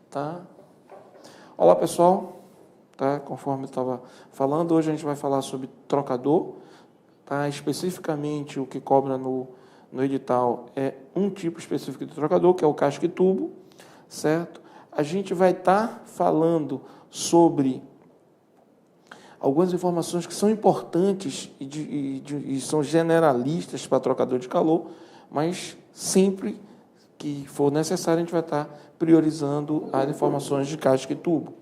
Tá? Olá, pessoal. Tá? Conforme eu estava falando, hoje a gente vai falar sobre trocador. Tá? Especificamente, o que cobra no edital é um tipo específico de trocador, que é o casco e tubo, certo? A gente vai estar falando sobre algumas informações que são importantes e são generalistas para trocador de calor, mas sempre que for necessário, a gente vai estar priorizando as informações de casco e tubo.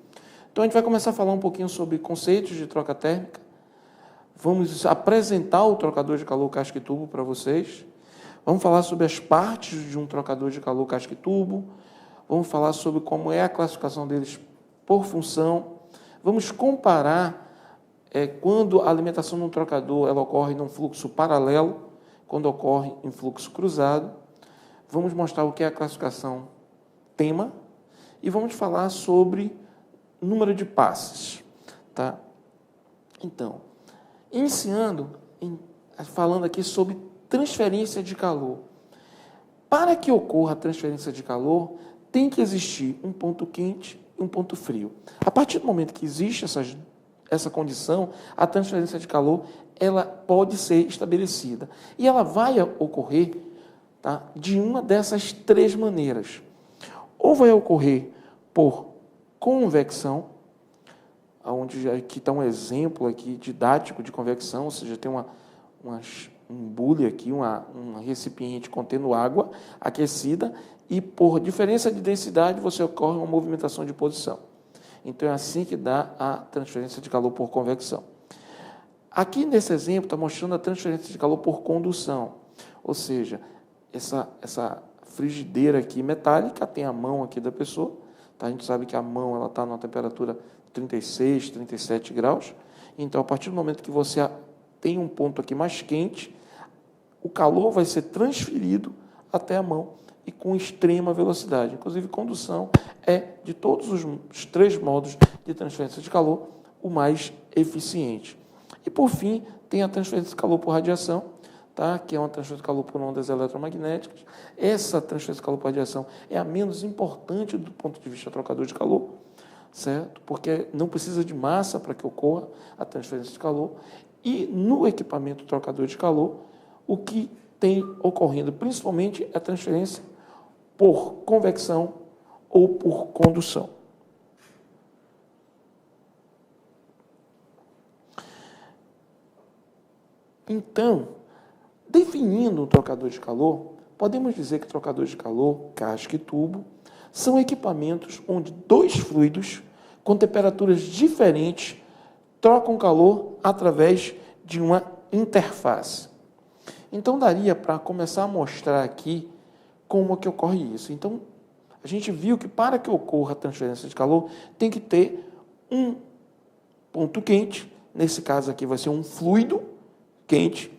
Então, a gente vai começar a falar um pouquinho sobre conceitos de troca térmica. Vamos apresentar o trocador de calor casco e tubo para vocês. Vamos falar sobre as partes de um trocador de calor casco e tubo. Vamos falar sobre como é a classificação deles por função. Vamos comparar quando a alimentação de um trocador ela ocorre num fluxo paralelo, quando ocorre em fluxo cruzado. Vamos mostrar o que é a classificação tema e vamos falar sobre número de passes. Tá? Então, iniciando, falando aqui sobre transferência de calor. Para que ocorra a transferência de calor, tem que existir um ponto quente e um ponto frio. A partir do momento que existe essa condição, a transferência de calor ela pode ser estabelecida. E ela vai ocorrer, tá, de uma dessas três maneiras. Ou vai ocorrer por convecção, onde aqui está um exemplo aqui didático de convecção, ou seja, tem um bule aqui, um recipiente contendo água aquecida, e por diferença de densidade você ocorre uma movimentação de posição. Então, é assim que dá a transferência de calor por convecção. Aqui, nesse exemplo, está mostrando a transferência de calor por condução. Ou seja, essa frigideira aqui metálica, tem a mão aqui da pessoa. Tá? A gente sabe que a mão está numa temperatura 36, 37 graus. Então, a partir do momento que você tem um ponto aqui mais quente, o calor vai ser transferido até a mão e com extrema velocidade. Inclusive, condução é, de todos os três modos de transferência de calor, o mais eficiente. E, por fim, tem a transferência de calor por radiação, tá? Que é uma transferência de calor por ondas eletromagnéticas. Essa transferência de calor por radiação é a menos importante do ponto de vista trocador de calor, certo? Porque não precisa de massa para que ocorra a transferência de calor. E, no equipamento trocador de calor, o que tem ocorrendo principalmente é a transferência por convecção ou por condução. Então, definindo um trocador de calor, podemos dizer que trocador de calor, casco e tubo, são equipamentos onde dois fluidos com temperaturas diferentes trocam calor através de uma interface. Então, daria para começar a mostrar aqui como que ocorre isso. Então, a gente viu que para que ocorra a transferência de calor, tem que ter um ponto quente, nesse caso aqui vai ser um fluido quente,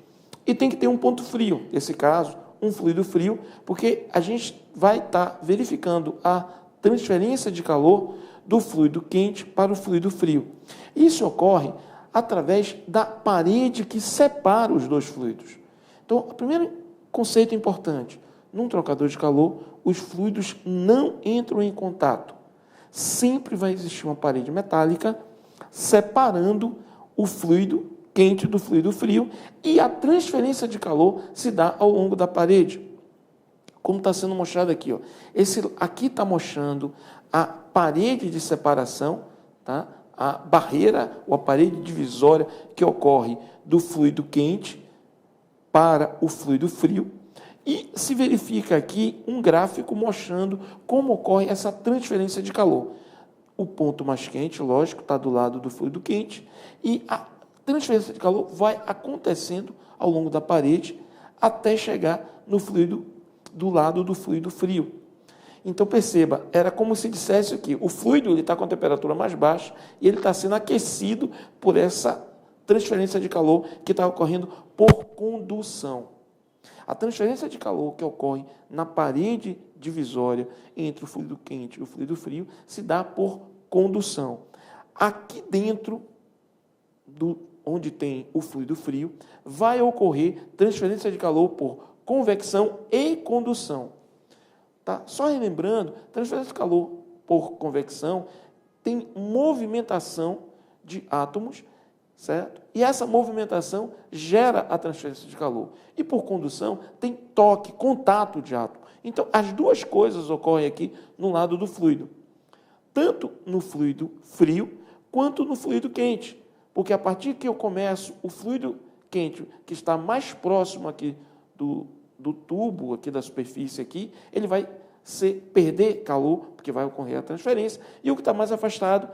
e tem que ter um ponto frio, nesse caso, um fluido frio, porque a gente vai estar verificando a transferência de calor do fluido quente para o fluido frio. Isso ocorre através da parede que separa os dois fluidos. Então, o primeiro conceito importante, num trocador de calor, os fluidos não entram em contato. Sempre vai existir uma parede metálica separando o fluido quente do fluido frio e a transferência de calor se dá ao longo da parede. Como está sendo mostrado aqui, ó. Aqui está mostrando a parede de separação, tá? A barreira ou a parede divisória que ocorre do fluido quente para o fluido frio. E se verifica aqui um gráfico mostrando como ocorre essa transferência de calor. O ponto mais quente, lógico, está do lado do fluido quente, e a transferência de calor vai acontecendo ao longo da parede até chegar no fluido do lado do fluido frio. Então, perceba, era como se dissesse aqui, o fluido está com a temperatura mais baixa e ele está sendo aquecido por essa transferência de calor que está ocorrendo por condução. A transferência de calor que ocorre na parede divisória entre o fluido quente e o fluido frio se dá por condução. Aqui dentro, onde tem o fluido frio, vai ocorrer transferência de calor por convecção e condução. Tá? Só relembrando, transferência de calor por convecção, tem movimentação de átomos, certo? E essa movimentação gera a transferência de calor. E por condução, tem toque, contato de átomo. Então, as duas coisas ocorrem aqui no lado do fluido. Tanto no fluido frio, quanto no fluido quente. Porque a partir que eu começo, o fluido quente, que está mais próximo aqui do tubo, aqui da superfície, aqui, ele vai perder calor, porque vai ocorrer a transferência, e o que está mais afastado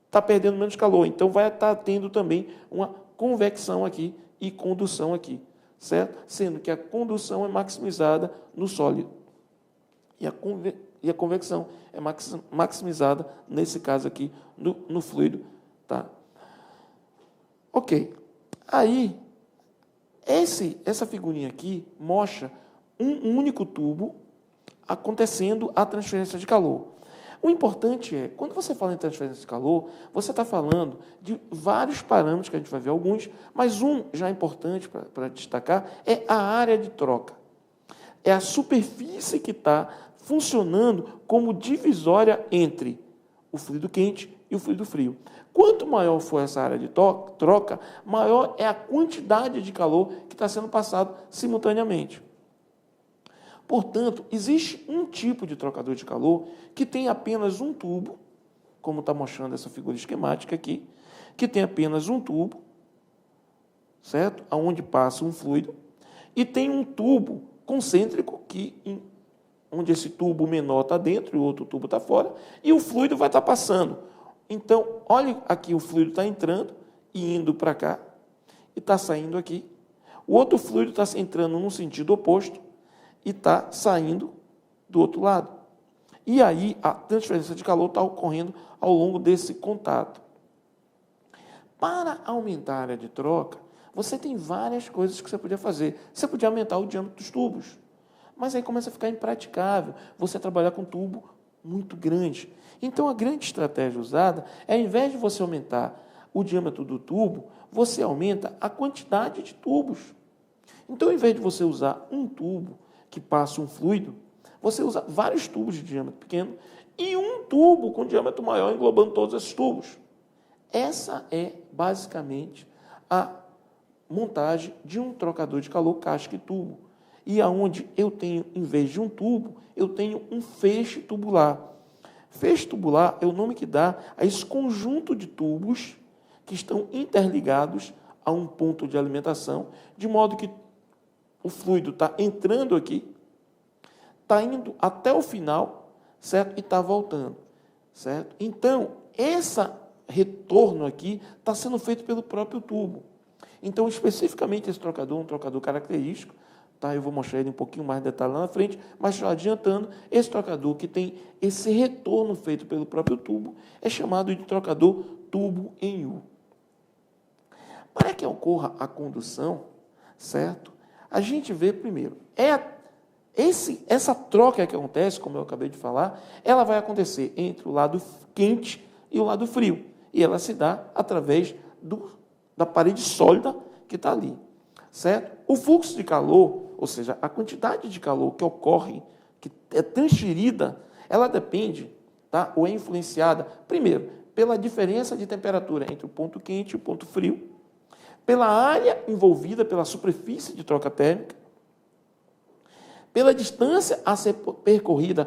está perdendo menos calor. Então, vai estar tendo também uma convecção aqui e condução aqui, certo? Sendo que a condução é maximizada no sólido. E a convecção é maximizada, nesse caso aqui, no fluido. Tá? Ok. Aí, essa figurinha aqui mostra um único tubo acontecendo a transferência de calor. O importante é, quando você fala em transferência de calor, você está falando de vários parâmetros, que a gente vai ver alguns, mas um já importante para destacar é a área de troca. É a superfície que está funcionando como divisória entre o fluido quente e o fluido frio. Quanto maior for essa área de troca, maior é a quantidade de calor que está sendo passado simultaneamente. Portanto, existe um tipo de trocador de calor que tem apenas um tubo, como está mostrando essa figura esquemática aqui, que tem apenas um tubo, certo? Onde passa um fluido, e tem um tubo concêntrico, onde esse tubo menor está dentro e o outro tubo está fora, e o fluido vai estar passando. Então, olha aqui, o fluido está entrando e indo para cá, e está saindo aqui. O outro fluido está entrando no sentido oposto, e está saindo do outro lado. E aí, a transferência de calor está ocorrendo ao longo desse contato. Para aumentar a área de troca, você tem várias coisas que você podia fazer. Você podia aumentar o diâmetro dos tubos, mas aí começa a ficar impraticável você trabalhar com um tubo muito grande. Então, a grande estratégia usada é, ao invés de você aumentar o diâmetro do tubo, você aumenta a quantidade de tubos. Então, ao invés de você usar um tubo que passa um fluido, você usa vários tubos de diâmetro pequeno e um tubo com diâmetro maior englobando todos esses tubos. Essa é, basicamente, a montagem de um trocador de calor casca e tubo. E aonde eu tenho, em vez de um tubo, eu tenho um feixe tubular. Feixe tubular é o nome que dá a esse conjunto de tubos que estão interligados a um ponto de alimentação, de modo que o fluido está entrando aqui, está indo até o final, certo? E está voltando, certo? Então, esse retorno aqui está sendo feito pelo próprio tubo. Então, especificamente, esse trocador é um trocador característico, tá? Eu vou mostrar ele um pouquinho mais detalhe lá na frente, mas já adiantando, esse trocador que tem esse retorno feito pelo próprio tubo é chamado de trocador tubo em U. Para que ocorra a condução, certo? A gente vê primeiro, essa troca que acontece, como eu acabei de falar, ela vai acontecer entre o lado quente e o lado frio. E ela se dá através da parede sólida que está ali. Certo? O fluxo de calor, ou seja, a quantidade de calor que ocorre, que é transferida, ela depende, tá? Ou é influenciada, primeiro, pela diferença de temperatura entre o ponto quente e o ponto frio, pela área envolvida pela superfície de troca térmica, pela distância a ser percorrida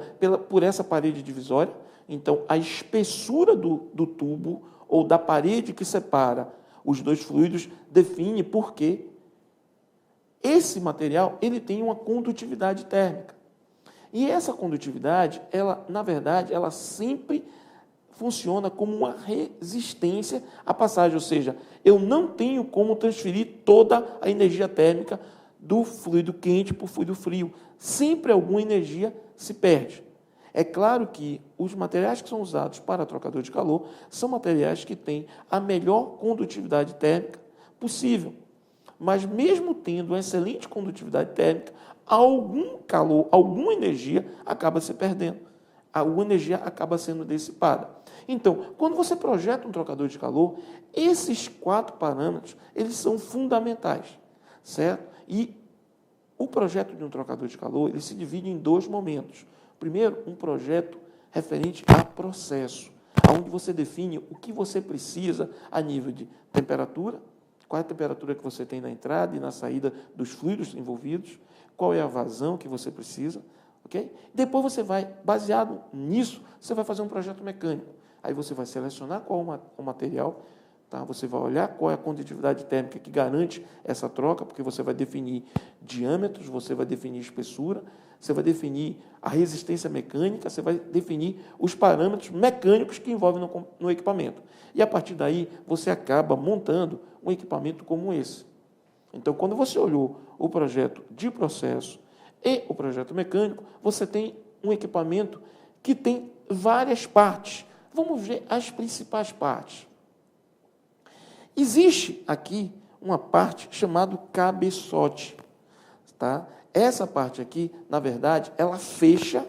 por essa parede divisória. Então, a espessura do tubo ou da parede que separa os dois fluidos define por que esse material ele tem uma condutividade térmica. E essa condutividade, na verdade, ela sempre funciona como uma resistência à passagem, ou seja, eu não tenho como transferir toda a energia térmica do fluido quente para o fluido frio. Sempre alguma energia se perde. É claro que os materiais que são usados para trocador de calor são materiais que têm a melhor condutividade térmica possível. Mas mesmo tendo uma excelente condutividade térmica, algum calor, alguma energia acaba se perdendo. Alguma energia acaba sendo dissipada. Então, quando você projeta um trocador de calor, esses 4 parâmetros, eles são fundamentais, certo? E o projeto de um trocador de calor, ele se divide em 2 momentos. Primeiro, um projeto referente à processo, onde você define o que você precisa a nível de temperatura, qual é a temperatura que você tem na entrada e na saída dos fluidos envolvidos, qual é a vazão que você precisa, ok? Depois você vai, baseado nisso, você vai fazer um projeto mecânico. Aí você vai selecionar qual o material, tá? Você vai olhar qual é a condutividade térmica que garante essa troca, porque você vai definir diâmetros, você vai definir espessura, você vai definir a resistência mecânica, você vai definir os parâmetros mecânicos que envolvem no equipamento. E, a partir daí, você acaba montando um equipamento como esse. Então, quando você olhou o projeto de processo e o projeto mecânico, você tem um equipamento que tem várias partes. Vamos ver as principais partes. Existe aqui uma parte chamada cabeçote, tá? Essa parte aqui, na verdade, ela fecha,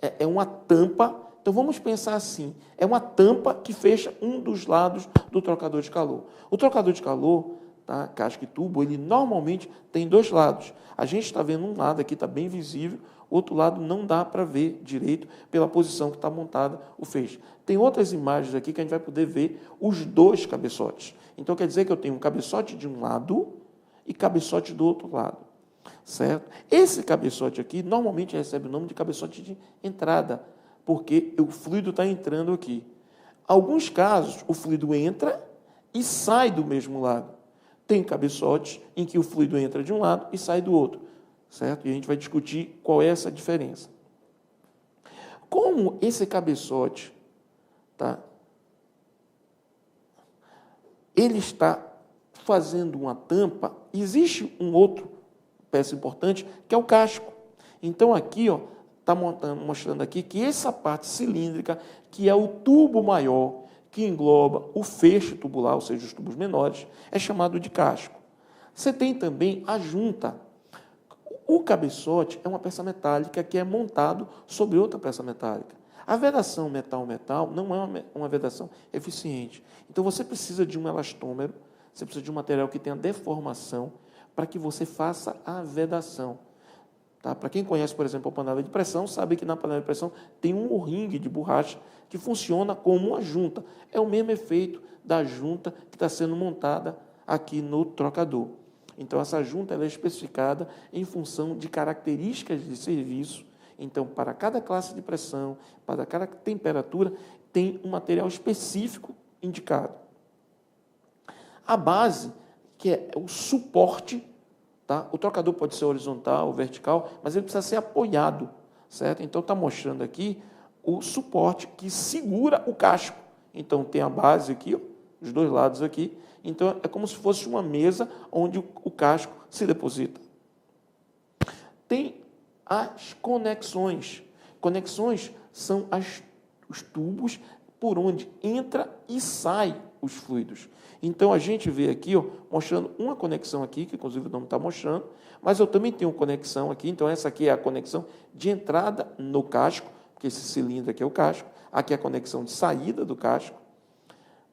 é uma tampa. Então, vamos pensar assim, é uma tampa que fecha um dos lados do trocador de calor. O trocador de calor, tá, casca e tubo, ele normalmente tem dois lados. A gente está vendo um lado aqui, está bem visível, o outro lado não dá para ver direito pela posição que está montada o feixe. Tem outras imagens aqui que a gente vai poder ver os dois cabeçotes. Então, quer dizer que eu tenho um cabeçote de um lado e cabeçote do outro lado. Certo? Esse cabeçote aqui, normalmente recebe o nome de cabeçote de entrada, porque o fluido está entrando aqui. Alguns casos, o fluido entra e sai do mesmo lado. Tem cabeçotes em que o fluido entra de um lado e sai do outro. Certo? E a gente vai discutir qual é essa diferença. Como esse cabeçote, tá, ele está fazendo uma tampa, existe um outro peça importante, que é o casco. Então, aqui, está mostrando aqui que essa parte cilíndrica, que é o tubo maior, que engloba o feixe tubular, ou seja, os tubos menores, é chamado de casco. Você tem também a junta. O cabeçote é uma peça metálica que é montado sobre outra peça metálica. A vedação metal-metal não é uma vedação eficiente. Então, você precisa de um elastômero, você precisa de um material que tenha deformação, para que você faça a vedação. Tá? Para quem conhece, por exemplo, a panela de pressão, sabe que na panela de pressão tem um ringue de borracha que funciona como uma junta. É o mesmo efeito da junta que está sendo montada aqui no trocador. Então, essa junta ela é especificada em função de características de serviço. Então, para cada classe de pressão, para cada temperatura, tem um material específico indicado. A base, que é o suporte, tá? O trocador pode ser horizontal ou vertical, mas ele precisa ser apoiado, certo? Então, está mostrando aqui o suporte que segura o casco. Então, tem a base aqui, os dois lados aqui. Então, é como se fosse uma mesa onde o casco se deposita. Tem as conexões. Conexões são os tubos por onde entra e sai os fluidos. Então, a gente vê aqui, mostrando uma conexão aqui, que inclusive não está mostrando, mas eu também tenho uma conexão aqui, então essa aqui é a conexão de entrada no casco, porque esse cilindro aqui é o casco, aqui é a conexão de saída do casco,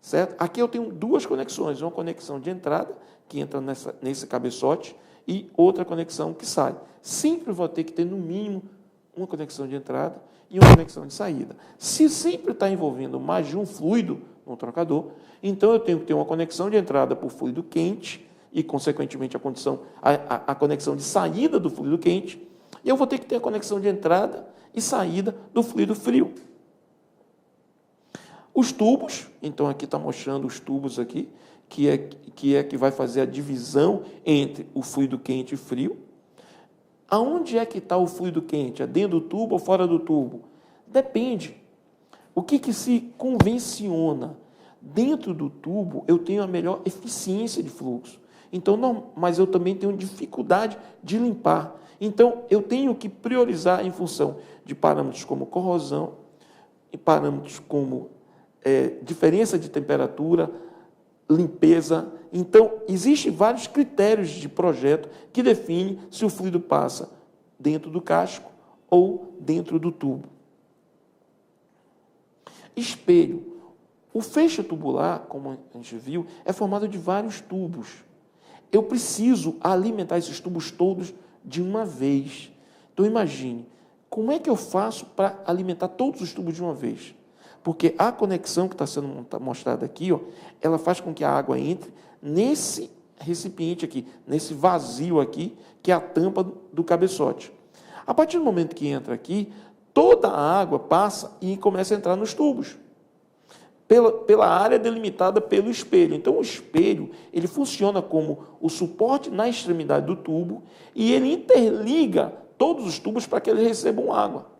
certo? Aqui eu tenho duas conexões, uma conexão de entrada, que entra nesse cabeçote, e outra conexão que sai. Sempre vou ter que ter, no mínimo, uma conexão de entrada e uma conexão de saída. Se sempre está envolvendo mais de um fluido no trocador, então eu tenho que ter uma conexão de entrada por fluido quente e, consequentemente, a conexão de saída do fluido quente, e eu vou ter que ter a conexão de entrada e saída do fluido frio. Os tubos, então aqui está mostrando os tubos aqui, que vai fazer a divisão entre o fluido quente e frio. Aonde é que está o fluido quente? É dentro do tubo ou fora do tubo? Depende. O que se convenciona? Dentro do tubo, eu tenho a melhor eficiência de fluxo. Então, não, mas eu também tenho dificuldade de limpar. Então, eu tenho que priorizar em função de parâmetros como corrosão, e parâmetros como diferença de temperatura, limpeza. Então, existem vários critérios de projeto que definem se o fluido passa dentro do casco ou dentro do tubo. Espelho. O feixe tubular, como a gente viu, é formado de vários tubos. Eu preciso alimentar esses tubos todos de uma vez. Então, imagine, como é que eu faço para alimentar todos os tubos de uma vez? Porque a conexão que está sendo mostrada aqui, ó, ela faz com que a água entre nesse recipiente aqui, nesse vazio aqui, que é a tampa do cabeçote. A partir do momento que entra aqui, toda a água passa e começa a entrar nos tubos, pela área delimitada pelo espelho. Então, o espelho, ele funciona como o suporte na extremidade do tubo e ele interliga todos os tubos para que eles recebam água.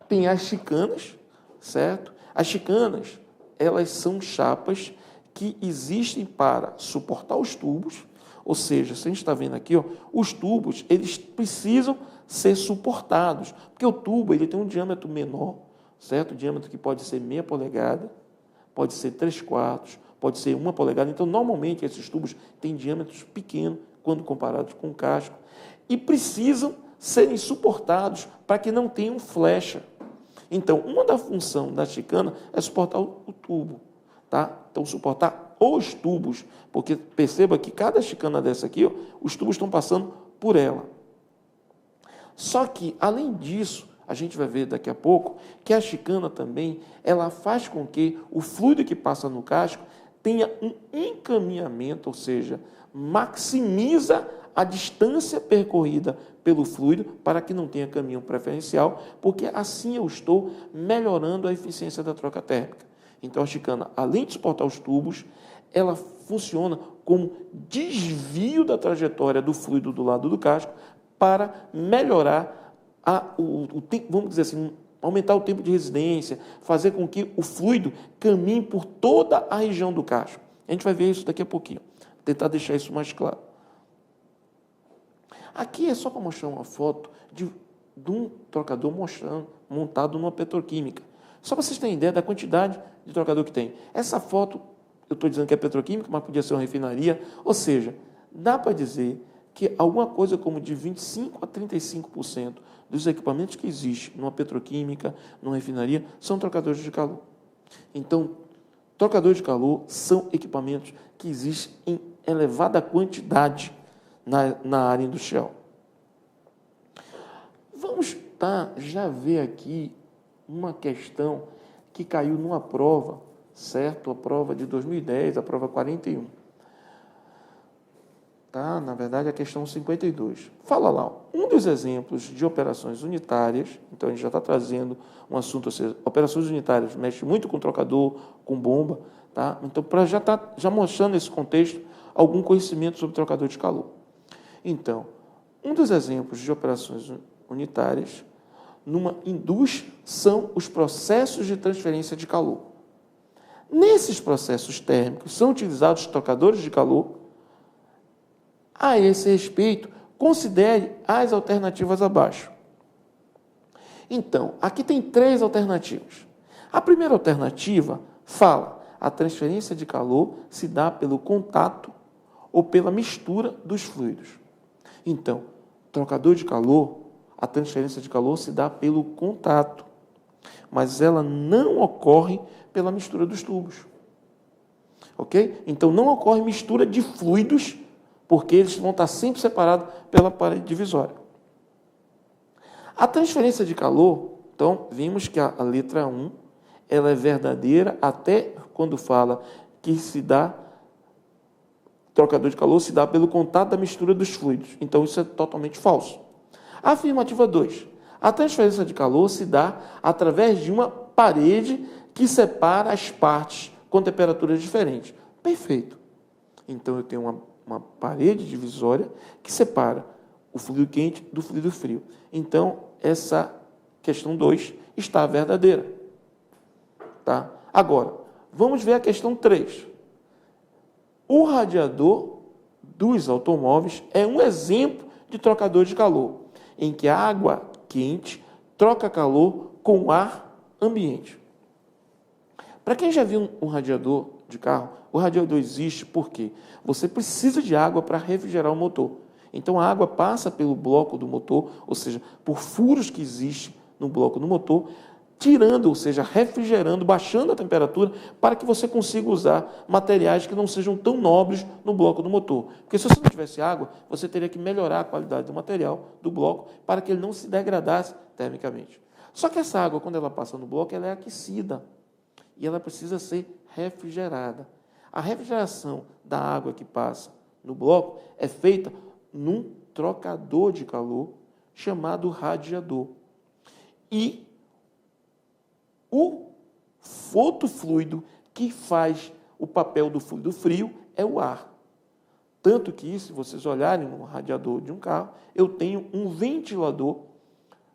Tem as chicanas, certo? As chicanas, elas são chapas que existem para suportar os tubos, ou seja, se a gente está vendo aqui, ó, os tubos, eles precisam ser suportados, porque o tubo ele tem um diâmetro menor, certo? Um diâmetro que pode ser meia polegada, pode ser 3/4, pode ser 1 polegada. Então, normalmente, esses tubos têm diâmetros pequenos, quando comparados com o casco, e precisam serem suportados para que não tenham flecha. Então, uma da função da chicana é suportar o tubo, tá? Então, suportar os tubos, porque perceba que cada chicana dessa aqui, ó, os tubos estão passando por ela. Só que, além disso, a gente vai ver daqui a pouco que a chicana também, ela faz com que o fluido que passa no casco tenha um encaminhamento, ou seja, maximiza a distância percorrida pelo fluido para que não tenha caminho preferencial, porque assim eu estou melhorando a eficiência da troca térmica. Então, a chicana, além de suportar os tubos, ela funciona como desvio da trajetória do fluido do lado do casco para melhorar o tempo, vamos dizer assim, aumentar o tempo de residência, fazer com que o fluido caminhe por toda a região do casco. A gente vai ver isso daqui a pouquinho, tentar deixar isso mais claro. Aqui é só para mostrar uma foto de um trocador montado numa petroquímica. Só para vocês terem ideia da quantidade de trocador que tem. Essa foto, eu estou dizendo que é petroquímica, mas podia ser uma refinaria. Ou seja, dá para dizer que alguma coisa como de 25% a 35% dos equipamentos que existem numa petroquímica, numa refinaria, são trocadores de calor. Então, trocadores de calor são equipamentos que existem em elevada quantidade na área industrial. Vamos já ver aqui uma questão que caiu numa prova, certo? A prova de 2010, a prova 41. Tá? Na verdade, a questão 52. Fala lá, um dos exemplos de operações unitárias, então a gente já está trazendo um assunto, ou seja, operações unitárias mexe muito com trocador, com bomba, tá? Então, para já mostrando nesse contexto algum conhecimento sobre trocador de calor. Então, um dos exemplos de operações unitárias numa indústria são os processos de transferência de calor. Nesses processos térmicos são utilizados trocadores de calor. A esse respeito, considere as alternativas abaixo. Então, aqui tem 3 alternativas. A primeira alternativa fala: a transferência de calor se dá pelo contato ou pela mistura dos fluidos. Então, trocador de calor, a transferência de calor se dá pelo contato, mas ela não ocorre pela mistura dos tubos. Ok? Então, não ocorre mistura de fluidos, porque eles vão estar sempre separados pela parede divisória. A transferência de calor, então, vimos que a letra 1, ela é verdadeira até quando fala que se dá, trocador de calor se dá pelo contato da mistura dos fluidos. Então, isso é totalmente falso. A afirmativa 2, a transferência de calor se dá através de uma parede que separa as partes com temperaturas diferentes. Perfeito. Então, eu tenho uma parede divisória que separa o fluido quente do fluido frio. Então, essa questão 2 está verdadeira. Tá? Agora, vamos ver a questão 3. O radiador dos automóveis é um exemplo de trocador de calor, em que a água quente troca calor com ar ambiente. Para quem já viu um radiador de carro, o radiador existe porque você precisa de água para refrigerar o motor. Então, a água passa pelo bloco do motor, ou seja, por furos que existem no bloco do motor, tirando, ou seja, refrigerando, baixando a temperatura, para que você consiga usar materiais que não sejam tão nobres no bloco do motor. Porque se você não tivesse água, você teria que melhorar a qualidade do material, do bloco, para que ele não se degradasse termicamente. Só que essa água, quando ela passa no bloco, ela é aquecida e ela precisa ser refrigerada. A refrigeração da água que passa no bloco é feita num trocador de calor chamado radiador. E o fotofluido que faz o papel do fluido frio é o ar. Tanto que, se vocês olharem no radiador de um carro, eu tenho um ventilador,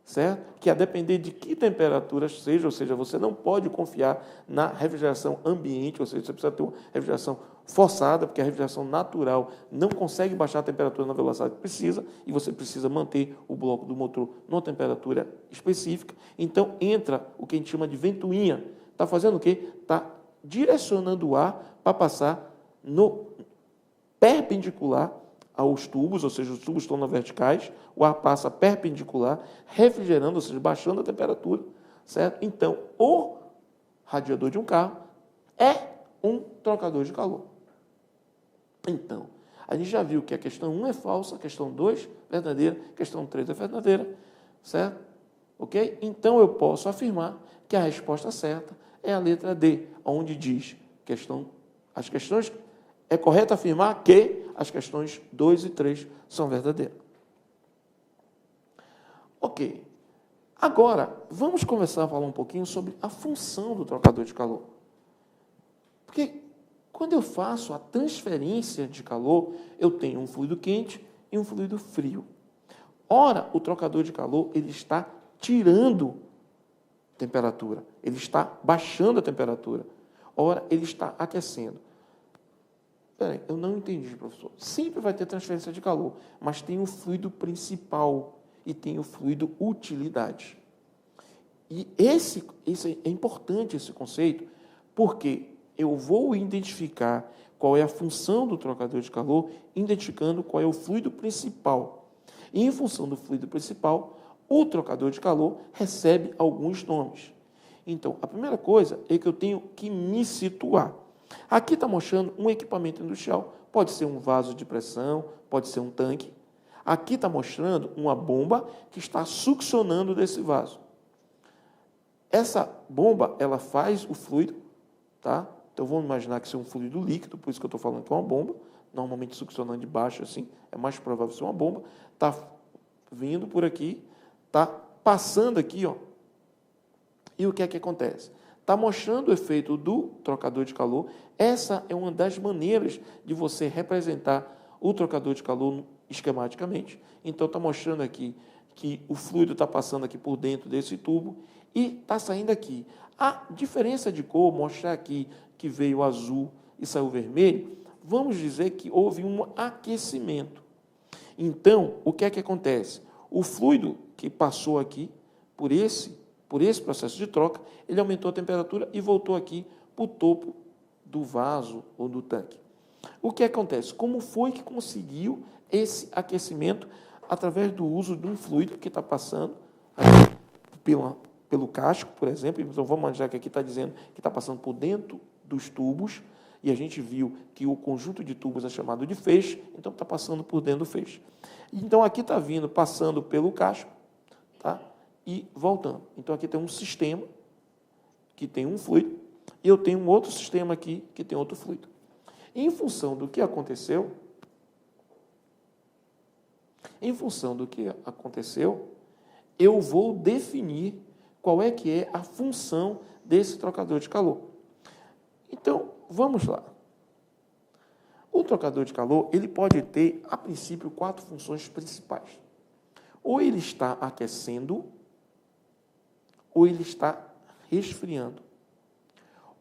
certo? Que a depender de que temperatura seja, ou seja, você não pode confiar na refrigeração ambiente, ou seja, você precisa ter uma refrigeração forçada, porque a refrigeração natural não consegue baixar a temperatura na velocidade que precisa, e você precisa manter o bloco do motor numa temperatura específica. Então, entra o que a gente chama de ventoinha. Está fazendo o quê? Está direcionando o ar para passar no perpendicular aos tubos, ou seja, os tubos estão na verticais, o ar passa perpendicular, refrigerando, ou seja, baixando a temperatura, certo? Então, o radiador de um carro é um trocador de calor. Então, a gente já viu que a questão 1 é falsa, a questão 2 verdadeira, a questão 3 é verdadeira, certo? Ok? Então, eu posso afirmar que a resposta certa é a letra D, onde diz as questões. É correto afirmar que as questões 2 e 3 são verdadeiras. Ok. Agora, vamos começar a falar um pouquinho sobre a função do trocador de calor. Porque quando eu faço a transferência de calor, eu tenho um fluido quente e um fluido frio. Ora, o trocador de calor ele está tirando temperatura, ele está baixando a temperatura. Ora, ele está aquecendo. Peraí, eu não entendi, professor. Sempre vai ter transferência de calor, mas tem o fluido principal e tem o fluido utilidade. E esse é importante, esse conceito, porque eu vou identificar qual é a função do trocador de calor, identificando qual é o fluido principal. E em função do fluido principal, o trocador de calor recebe alguns nomes. Então, a primeira coisa é que eu tenho que me situar. Aqui está mostrando um equipamento industrial. Pode ser um vaso de pressão, pode ser um tanque. Aqui está mostrando uma bomba que está succionando desse vaso. Essa bomba, ela faz o fluido, tá? Então, vamos imaginar que isso é um fluido líquido, por isso que eu estou falando que é uma bomba. Normalmente, succionando de baixo, assim, é mais provável ser uma bomba. Está vindo por aqui, está passando aqui, ó. E o que é que acontece? Está mostrando o efeito do trocador de calor. Essa é uma das maneiras de você representar o trocador de calor esquematicamente. Então, está mostrando aqui que o fluido está passando aqui por dentro desse tubo e está saindo aqui. A diferença de cor, mostrar aqui que veio azul e saiu vermelho, vamos dizer que houve um aquecimento. Então, o que é que acontece? O fluido que passou aqui por esse processo de troca, ele aumentou a temperatura e voltou aqui para o topo do vaso ou do tanque. O que acontece? Como foi que conseguiu esse aquecimento? Através do uso de um fluido que está passando aqui pelo casco, por exemplo. Então, vamos imaginar que aqui está dizendo que está passando por dentro dos tubos, e a gente viu que o conjunto de tubos é chamado de feixe, então está passando por dentro do feixe. Então, aqui está vindo, passando pelo casco, tá? E voltando. Então, aqui tem um sistema que tem um fluido, e eu tenho um outro sistema aqui que tem outro fluido. Em função do que aconteceu, eu vou definir qual é que é a função desse trocador de calor. Então, vamos lá. O trocador de calor, ele pode ter, a princípio, 4 funções principais. Ou ele está aquecendo, ou ele está resfriando,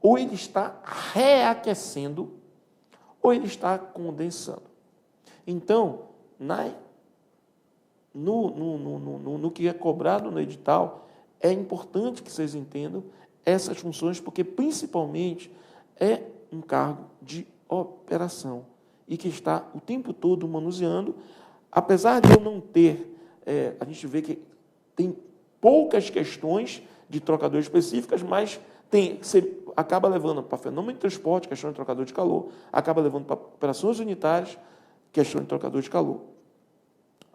ou ele está reaquecendo, ou ele está condensando. Então, no que é cobrado no edital, é importante que vocês entendam essas funções, porque principalmente é um cargo de operação e que está o tempo todo manuseando. Apesar de eu não ter, a gente vê que tem poucas questões de trocadores específicas, mas você acaba levando para fenômeno de transporte, questão de trocador de calor, acaba levando para operações unitárias, questão de trocador de calor.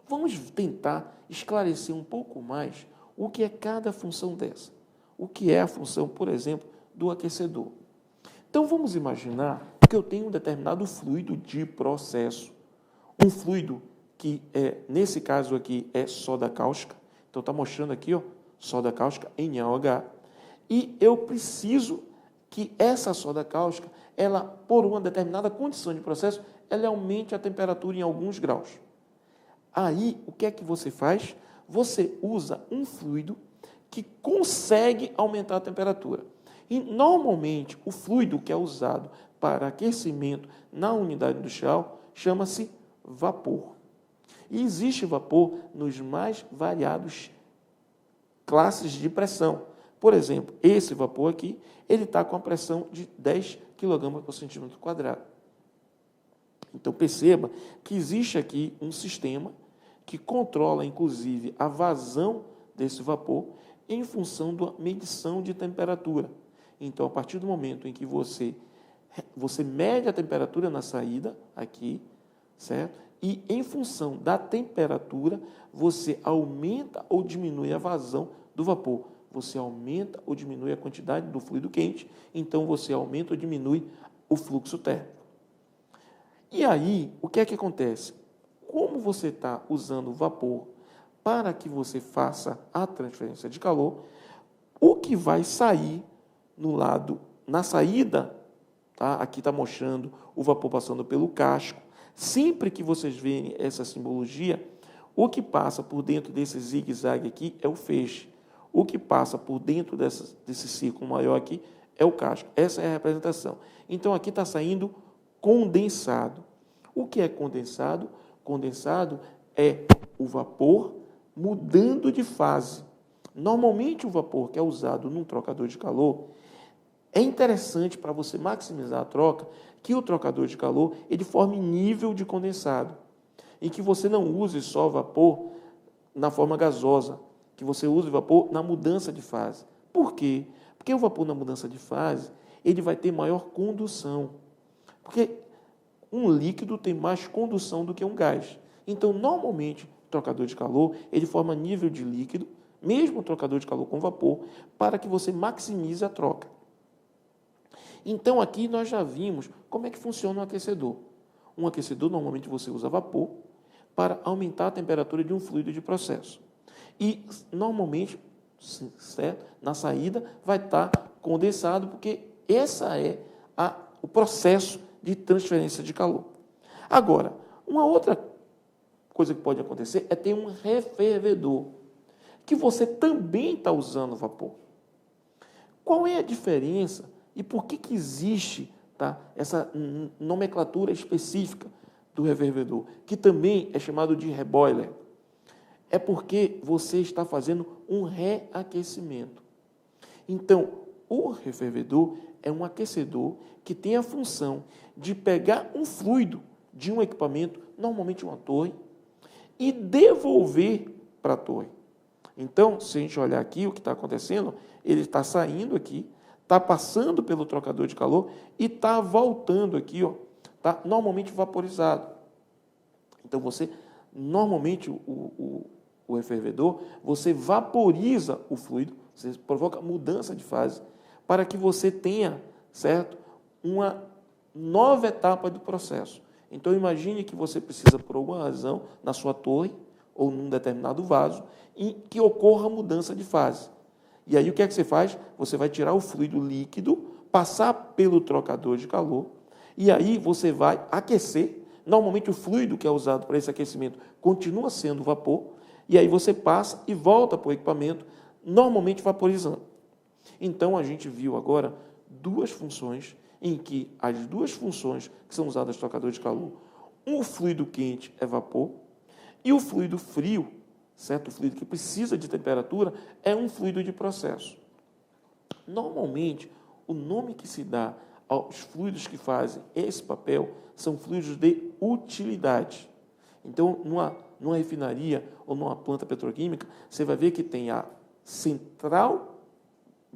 Vamos tentar esclarecer um pouco mais o que é cada função dessa. O que é a função, por exemplo, do aquecedor. Então, vamos imaginar que eu tenho um determinado fluido de processo. Um fluido que, nesse caso aqui, é soda cáustica. Então, está mostrando aqui, ó, soda cáustica, NaOH. E eu preciso que essa soda cáustica, ela, por uma determinada condição de processo, ela aumente a temperatura em alguns graus. Aí, o que é que você faz? Você usa um fluido que consegue aumentar a temperatura. E, normalmente, o fluido que é usado para aquecimento na unidade industrial chama-se vapor. E existe vapor nos mais variados classes de pressão. Por exemplo, esse vapor aqui, ele está com a pressão de 10 kg por centímetro quadrado. Então, perceba que existe aqui um sistema que controla, inclusive, a vazão desse vapor em função da medição de temperatura. Então, a partir do momento em que você mede a temperatura na saída, aqui, certo? E, em função da temperatura, você aumenta ou diminui a vazão do vapor. Você aumenta ou diminui a quantidade do fluido quente, então você aumenta ou diminui o fluxo térmico. E aí, o que é que acontece? Como você está usando o vapor para que você faça a transferência de calor, o que vai sair na saída, tá? Aqui está mostrando o vapor passando pelo casco. Sempre que vocês verem essa simbologia, o que passa por dentro desse zigue-zague aqui é o feixe. O que passa por dentro desse círculo maior aqui é o casco. Essa é a representação. Então, aqui está saindo condensado. O que é condensado? Condensado é o vapor mudando de fase. Normalmente, o vapor que é usado num trocador de calor, é interessante para você maximizar a troca, que o trocador de calor ele forme nível de condensado, em que você não use só vapor na forma gasosa, que você use o vapor na mudança de fase. Por quê? Porque o vapor na mudança de fase, ele vai ter maior condução. Porque um líquido tem mais condução do que um gás. Então, normalmente, o trocador de calor, ele forma nível de líquido, mesmo o trocador de calor com vapor, para que você maximize a troca. Então, aqui nós já vimos como é que funciona um aquecedor. Um aquecedor, normalmente, você usa vapor para aumentar a temperatura de um fluido de processo. E, normalmente, certo? Na saída, vai estar condensado, porque essa é o processo de transferência de calor. Agora, uma outra coisa que pode acontecer é ter um refervedor, que você também está usando vapor. Qual é a diferença e por que existe, tá, essa nomenclatura específica do refervedor, que também é chamado de reboiler? É porque você está fazendo um reaquecimento. Então, o refervedor é um aquecedor que tem a função de pegar um fluido de um equipamento, normalmente uma torre, e devolver para a torre. Então, se a gente olhar aqui o que está acontecendo, ele está saindo aqui, está passando pelo trocador de calor e está voltando aqui, ó, tá normalmente vaporizado. Então, normalmente, o refervedor, você vaporiza o fluido, você provoca mudança de fase, para que você tenha, certo, uma nova etapa do processo. Então, imagine que você precisa, por alguma razão, na sua torre, ou num determinado vaso, em que ocorra mudança de fase. E aí, o que é que você faz? Você vai tirar o fluido líquido, passar pelo trocador de calor, e aí você vai aquecer. Normalmente, o fluido que é usado para esse aquecimento continua sendo vapor, e aí você passa e volta para o equipamento, normalmente vaporizando. Então, a gente viu agora duas funções, em que as duas funções que são usadas no trocador de calor, o fluido quente é vapor, e o fluido frio, certo? O fluido que precisa de temperatura, é um fluido de processo. Normalmente, o nome que se dá aos fluidos que fazem esse papel são fluidos de utilidade. Então, numa refinaria ou numa planta petroquímica, você vai ver que tem a central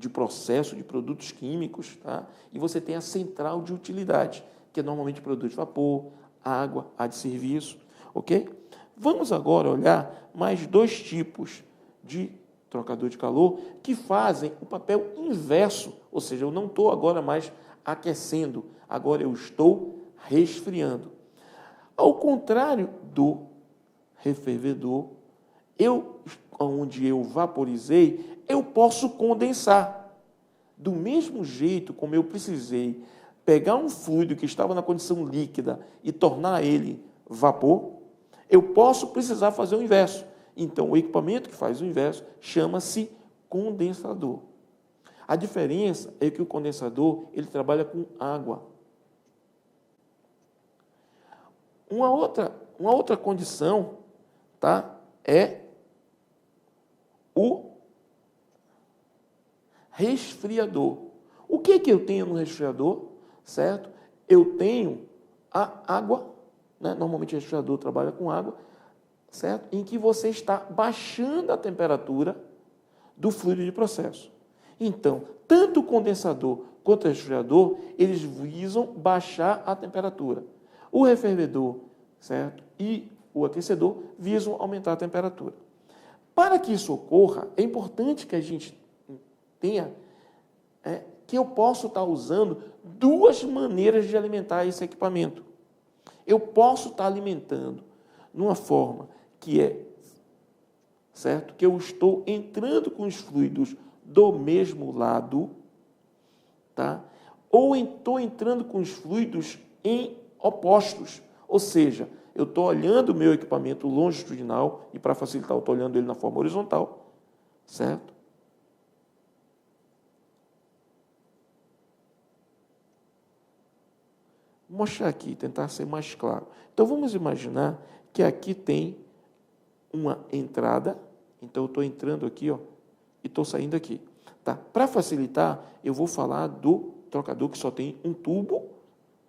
de processo, de produtos químicos, tá? E você tem a central de utilidade, que é normalmente produto de vapor, água, ar de serviço, ok? Vamos agora olhar mais dois tipos de trocador de calor que fazem o papel inverso, ou seja, eu não estou agora mais aquecendo, agora eu estou resfriando. Ao contrário do refervedor, onde eu vaporizei, eu posso condensar. Do mesmo jeito como eu precisei pegar um fluido que estava na condição líquida e tornar ele vapor, eu posso precisar fazer o inverso. Então, o equipamento que faz o inverso chama-se condensador. A diferença é que o condensador ele trabalha com água. Uma outra condição, tá, é o resfriador. O que é que eu tenho no resfriador? Certo? Eu tenho a água, né? Normalmente o resfriador trabalha com água, certo? Em que você está baixando a temperatura do fluido de processo. Então, tanto o condensador quanto o resfriador, eles visam baixar a temperatura. O refervedor, certo? E o aquecedor visam aumentar a temperatura. Para que isso ocorra, é importante que a gente tenha que eu posso estar usando duas maneiras de alimentar esse equipamento. Eu posso estar alimentando numa forma que é, certo? Que eu estou entrando com os fluidos do mesmo lado, tá? Ou estou entrando com os fluidos em opostos, ou seja, eu estou olhando o meu equipamento longitudinal e para facilitar eu estou olhando ele na forma horizontal, certo? Vou mostrar aqui, tentar ser mais claro. Então, vamos imaginar que aqui tem uma entrada, então eu estou entrando aqui, ó, e estou saindo aqui. Tá? Para facilitar, eu vou falar do trocador que só tem um tubo,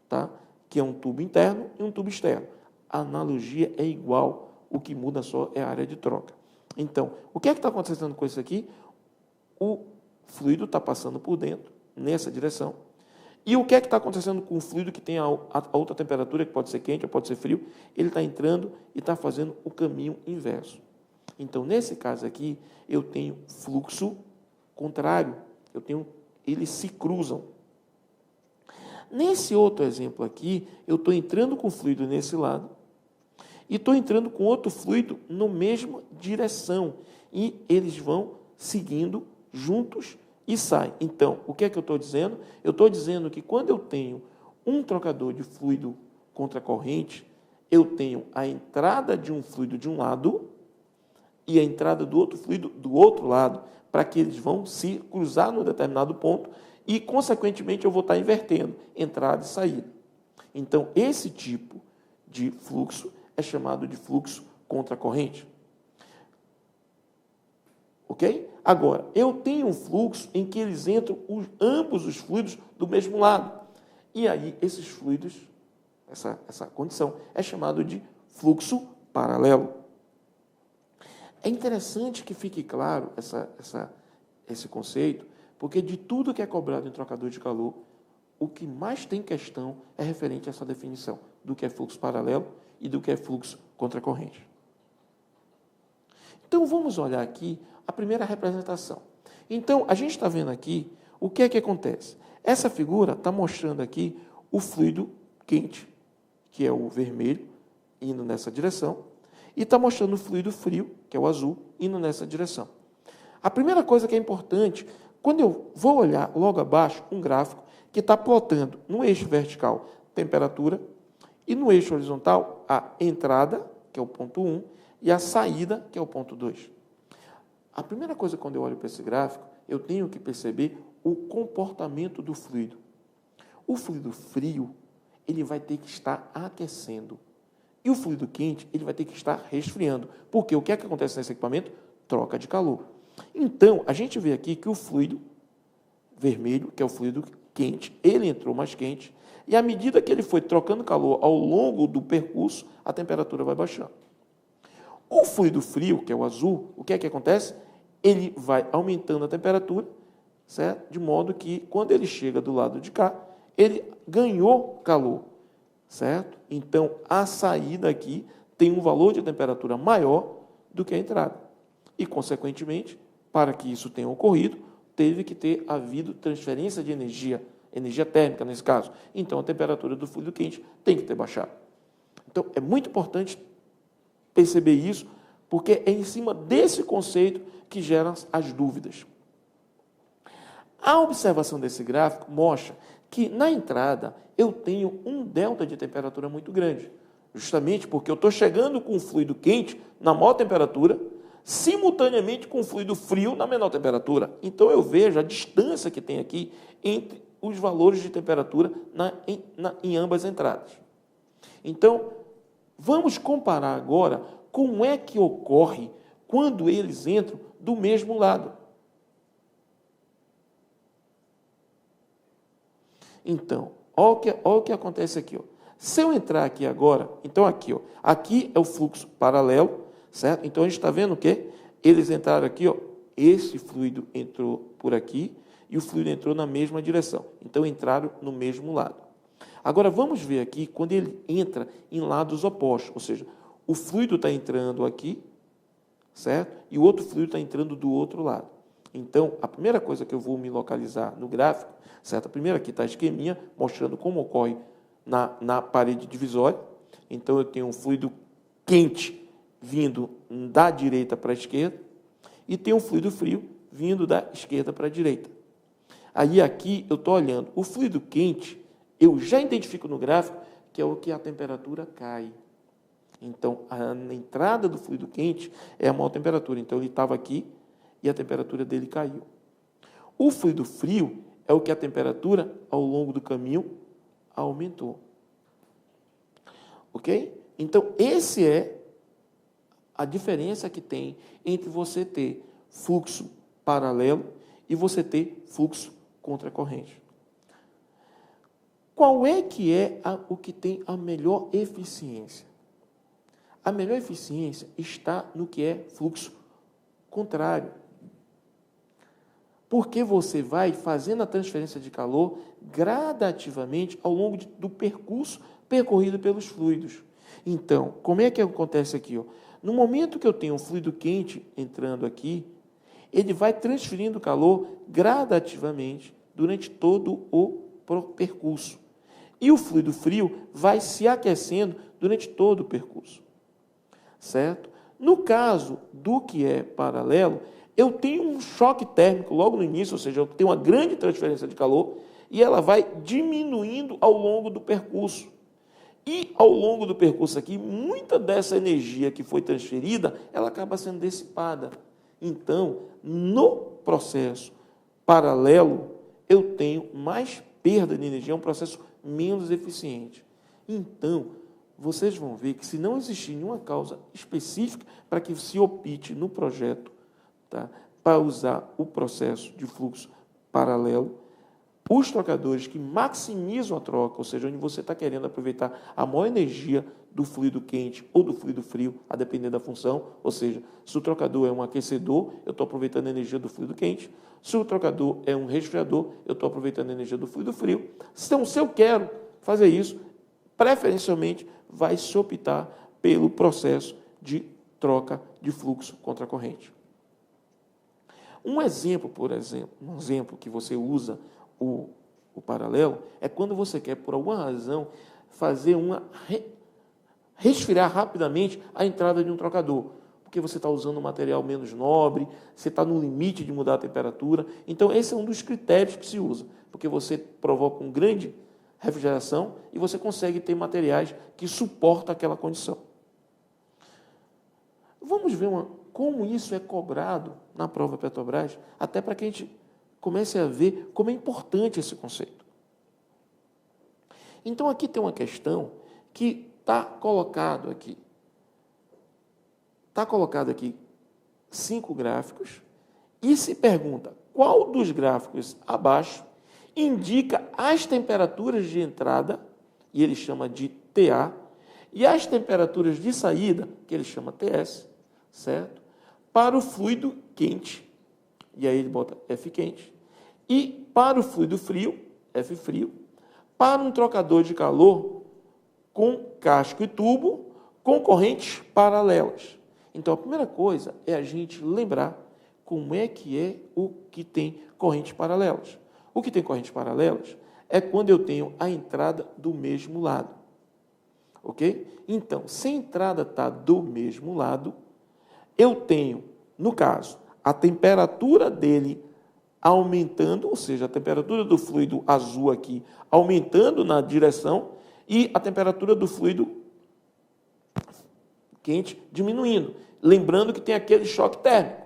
tá? Que é um tubo interno e um tubo externo. A analogia é igual, o que muda só é a área de troca. Então, o que é que está acontecendo com isso aqui? O fluido está passando por dentro, nessa direção. E o que é que está acontecendo com o fluido que tem a outra temperatura, que pode ser quente ou pode ser frio? Ele está entrando e está fazendo o caminho inverso. Então, nesse caso aqui, eu tenho fluxo contrário. Eles se cruzam. Nesse outro exemplo aqui, eu estou entrando com fluido nesse lado e estou entrando com outro fluido na mesma direção. E eles vão seguindo juntos e saem. Então, o que é que eu estou dizendo? Eu estou dizendo que quando eu tenho um trocador de fluido contra corrente, eu tenho a entrada de um fluido de um lado e a entrada do outro fluido do outro lado, para que eles vão se cruzar num determinado ponto e, consequentemente, eu vou estar invertendo entrada e saída. Então, esse tipo de fluxo é chamado de fluxo contra corrente. Ok? Agora, eu tenho um fluxo em que eles entram ambos os fluidos do mesmo lado. E aí, esses fluidos, essa condição, é chamado de fluxo paralelo. É interessante que fique claro esse conceito, porque de tudo que é cobrado em trocador de calor, o que mais tem questão é referente a essa definição do que é fluxo paralelo e do que é fluxo contra corrente. Então, vamos olhar aqui a primeira representação. Então, a gente está vendo aqui o que é que acontece. Essa figura está mostrando aqui o fluido quente, que é o vermelho, indo nessa direção, e está mostrando o fluido frio, que é o azul, indo nessa direção. A primeira coisa que é importante, quando eu vou olhar logo abaixo um gráfico que está plotando no eixo vertical temperatura e no eixo horizontal a entrada, que é o ponto 1, e a saída, que é o ponto 2. A primeira coisa, quando eu olho para esse gráfico, eu tenho que perceber o comportamento do fluido. O fluido frio, ele vai ter que estar aquecendo. E o fluido quente, ele vai ter que estar resfriando. Porque o que é que acontece nesse equipamento? Troca de calor. Então, a gente vê aqui que o fluido vermelho, que é o fluido quente, ele entrou mais quente, e à medida que ele foi trocando calor ao longo do percurso, a temperatura vai baixando. O fluido frio, que é o azul, o que é que acontece? Ele vai aumentando a temperatura, certo? De modo que, quando ele chega do lado de cá, ele ganhou calor, certo? Então, a saída aqui tem um valor de temperatura maior do que a entrada. E, consequentemente, para que isso tenha ocorrido, teve que ter havido transferência de energia térmica nesse caso. Então, a temperatura do fluido quente tem que ter baixado. Então, é muito importante perceber isso, porque é em cima desse conceito que geram as dúvidas. A observação desse gráfico mostra que, na entrada, eu tenho um delta de temperatura muito grande, justamente porque eu estou chegando com o fluido quente na maior temperatura, simultaneamente com o fluido frio na menor temperatura. Então, eu vejo a distância que tem aqui entre os valores de temperatura em ambas entradas. Então, vamos comparar agora como é que ocorre quando eles entram do mesmo lado. Então, olha o que acontece aqui. Ó. Se eu entrar aqui agora, então aqui, ó, aqui é o fluxo paralelo, certo? Então, a gente está vendo o quê? Eles entraram aqui, ó, esse fluido entrou por aqui e o fluido entrou na mesma direção. Então, entraram no mesmo lado. Agora, vamos ver aqui quando ele entra em lados opostos, ou seja, o fluido está entrando aqui, certo? E o outro fluido está entrando do outro lado. Então, a primeira coisa que eu vou me localizar no gráfico, certo? A primeira aqui está a esqueminha, mostrando como ocorre na parede divisória. Então, eu tenho um fluido quente vindo da direita para a esquerda e tenho um fluido frio vindo da esquerda para a direita. Aí, aqui, eu estou olhando. O fluido quente, eu já identifico no gráfico que é o que a temperatura cai. Então, a entrada do fluido quente é a maior temperatura. Então, ele estava aqui e a temperatura dele caiu. O fluido frio é o que a temperatura, ao longo do caminho, aumentou. Ok? Então, essa é a diferença que tem entre você ter fluxo paralelo e você ter fluxo contracorrente. Qual é que é o que tem a melhor eficiência? A melhor eficiência está no que é fluxo contrário. Porque você vai fazendo a transferência de calor gradativamente ao longo do percurso percorrido pelos fluidos. Então, como é que acontece aqui? Ó? No momento que eu tenho um fluido quente entrando aqui, ele vai transferindo calor gradativamente durante todo o percurso. E o fluido frio vai se aquecendo durante todo o percurso. Certo? No caso do que é paralelo, eu tenho um choque térmico logo no início, ou seja, eu tenho uma grande transferência de calor e ela vai diminuindo ao longo do percurso. E ao longo do percurso aqui, muita dessa energia que foi transferida, ela acaba sendo dissipada. Então, no processo paralelo, eu tenho mais perda de energia, é um processo menos eficiente. Então, vocês vão ver que se não existir nenhuma causa específica para que se opte no projeto, tá, para usar o processo de fluxo paralelo, os trocadores que maximizam a troca, ou seja, onde você está querendo aproveitar a maior energia do fluido quente ou do fluido frio, a depender da função, ou seja, se o trocador é um aquecedor, eu estou aproveitando a energia do fluido quente, se o trocador é um resfriador, eu estou aproveitando a energia do fluido frio. Então, se eu quero fazer isso, preferencialmente vai se optar pelo processo de troca de fluxo contra a corrente. Um exemplo que você usa o paralelo é quando você quer, por alguma razão, fazer resfriar rapidamente a entrada de um trocador, porque você está usando um material menos nobre, você está no limite de mudar a temperatura. Então, esse é um dos critérios que se usa, porque você provoca um grande refrigeração e você consegue ter materiais que suportam aquela condição. Vamos ver como isso é cobrado na prova Petrobras, até para que a gente comece a ver como é importante esse conceito. Então, aqui tem uma questão que está colocado aqui. Está colocado aqui 5 gráficos e se pergunta qual dos gráficos abaixo indica as temperaturas de entrada, e ele chama de TA, e as temperaturas de saída, que ele chama TS, certo? Para o fluido quente, e aí ele bota F quente, E para o fluido frio, F frio, para um trocador de calor com casco e tubo, com correntes paralelas. Então, a primeira coisa é a gente lembrar como é o que tem correntes paralelas. O que tem correntes paralelas é quando eu tenho a entrada do mesmo lado. Ok? Então, se a entrada está do mesmo lado, eu tenho, no caso, a temperatura dele aumentando, ou seja, a temperatura do fluido azul aqui aumentando na direção e a temperatura do fluido quente diminuindo. Lembrando que tem aquele choque térmico.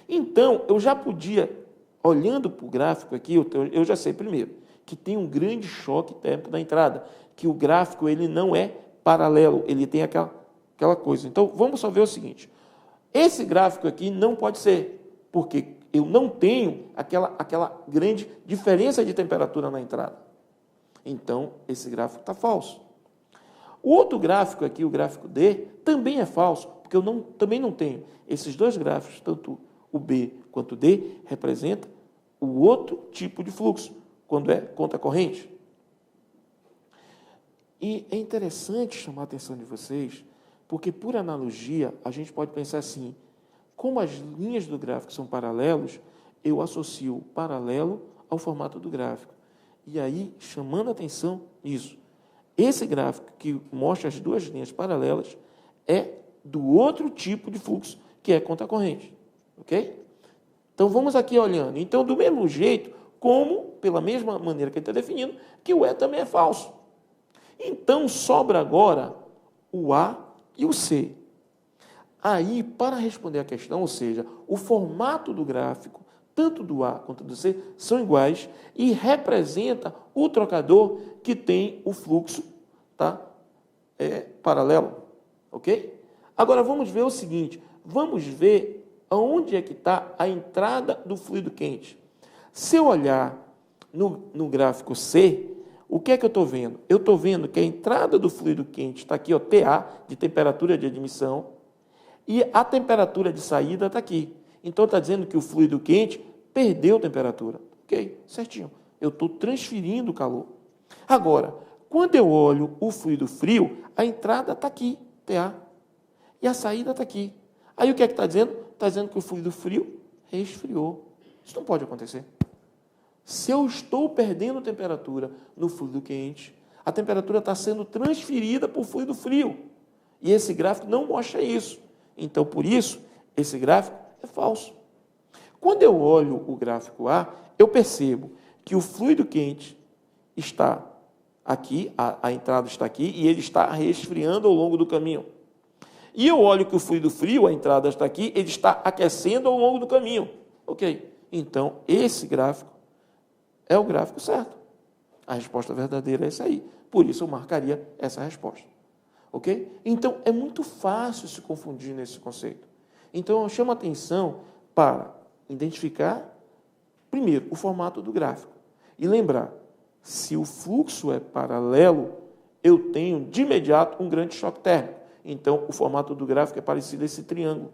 Então, eu já podia, olhando para o gráfico aqui, eu já sei primeiro que tem um grande choque térmico na entrada, que o gráfico ele não é paralelo, ele tem aquela coisa. Então, vamos só ver o seguinte. Esse gráfico aqui não pode ser, porque eu não tenho aquela grande diferença de temperatura na entrada. Então, esse gráfico está falso. O outro gráfico aqui, o gráfico D, também é falso, porque eu também não tenho. Esses dois gráficos, tanto o B quanto o D, representam o outro tipo de fluxo, quando é contracorrente. E é interessante chamar a atenção de vocês, porque, por analogia, a gente pode pensar assim, como as linhas do gráfico são paralelos, eu associo o paralelo ao formato do gráfico. E aí, chamando a atenção nisso, esse gráfico que mostra as duas linhas paralelas é do outro tipo de fluxo, que é contracorrente. Ok? Então, vamos aqui olhando. Então, do mesmo jeito, como, pela mesma maneira que ele está definindo, que o E também é falso. Então, sobra agora o A e o C. Aí, para responder a questão, ou seja, o formato do gráfico, tanto do A quanto do C, são iguais e representa o trocador que tem o fluxo paralelo. Ok? Agora, vamos ver o seguinte. Vamos ver aonde é que está a entrada do fluido quente. Se eu olhar no gráfico C, o que é que eu estou vendo? Eu estou vendo que a entrada do fluido quente está aqui, ó, TA, de temperatura de admissão, e a temperatura de saída está aqui. Então, está dizendo que o fluido quente perdeu temperatura. Ok? Certinho. Eu estou transferindo o calor. Agora, quando eu olho o fluido frio, a entrada está aqui, TA, e a saída está aqui. Aí, o que é que está dizendo? Está dizendo que o fluido frio resfriou. Isso não pode acontecer. Se eu estou perdendo temperatura no fluido quente, a temperatura está sendo transferida para o fluido frio. E esse gráfico não mostra isso. Então, por isso, esse gráfico é falso. Quando eu olho o gráfico A, eu percebo que o fluido quente está aqui, a entrada está aqui, e ele está resfriando ao longo do caminho. E eu olho que o fluido frio, a entrada está aqui, ele está aquecendo ao longo do caminho. Ok? Então, esse gráfico é o gráfico certo. A resposta verdadeira é essa aí. Por isso, eu marcaria essa resposta. Ok? Então, é muito fácil se confundir nesse conceito. Então, eu chamo a atenção para identificar, primeiro, o formato do gráfico. E lembrar, se o fluxo é paralelo, eu tenho, de imediato, um grande choque térmico. Então, o formato do gráfico é parecido a esse triângulo.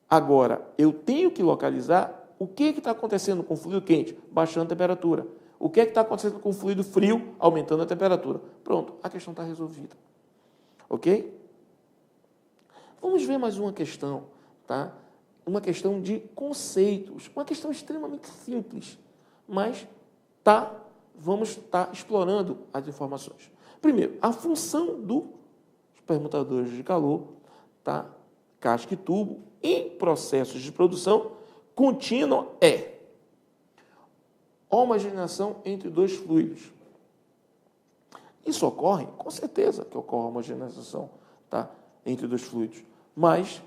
Agora, eu tenho que localizar o que está acontecendo com o fluido quente, baixando a temperatura. O que está acontecendo com o fluido frio, aumentando a temperatura. Pronto, a questão está resolvida. Ok? Vamos ver mais uma questão, tá? Uma questão de conceitos, uma questão extremamente simples, mas vamos estar explorando as informações. Primeiro, a função dos permutadores de calor, casca e tubo, em processos de produção contínua é homogeneização entre dois fluidos. Isso ocorre? Com certeza que ocorre a homogeneização entre dois fluidos. Mas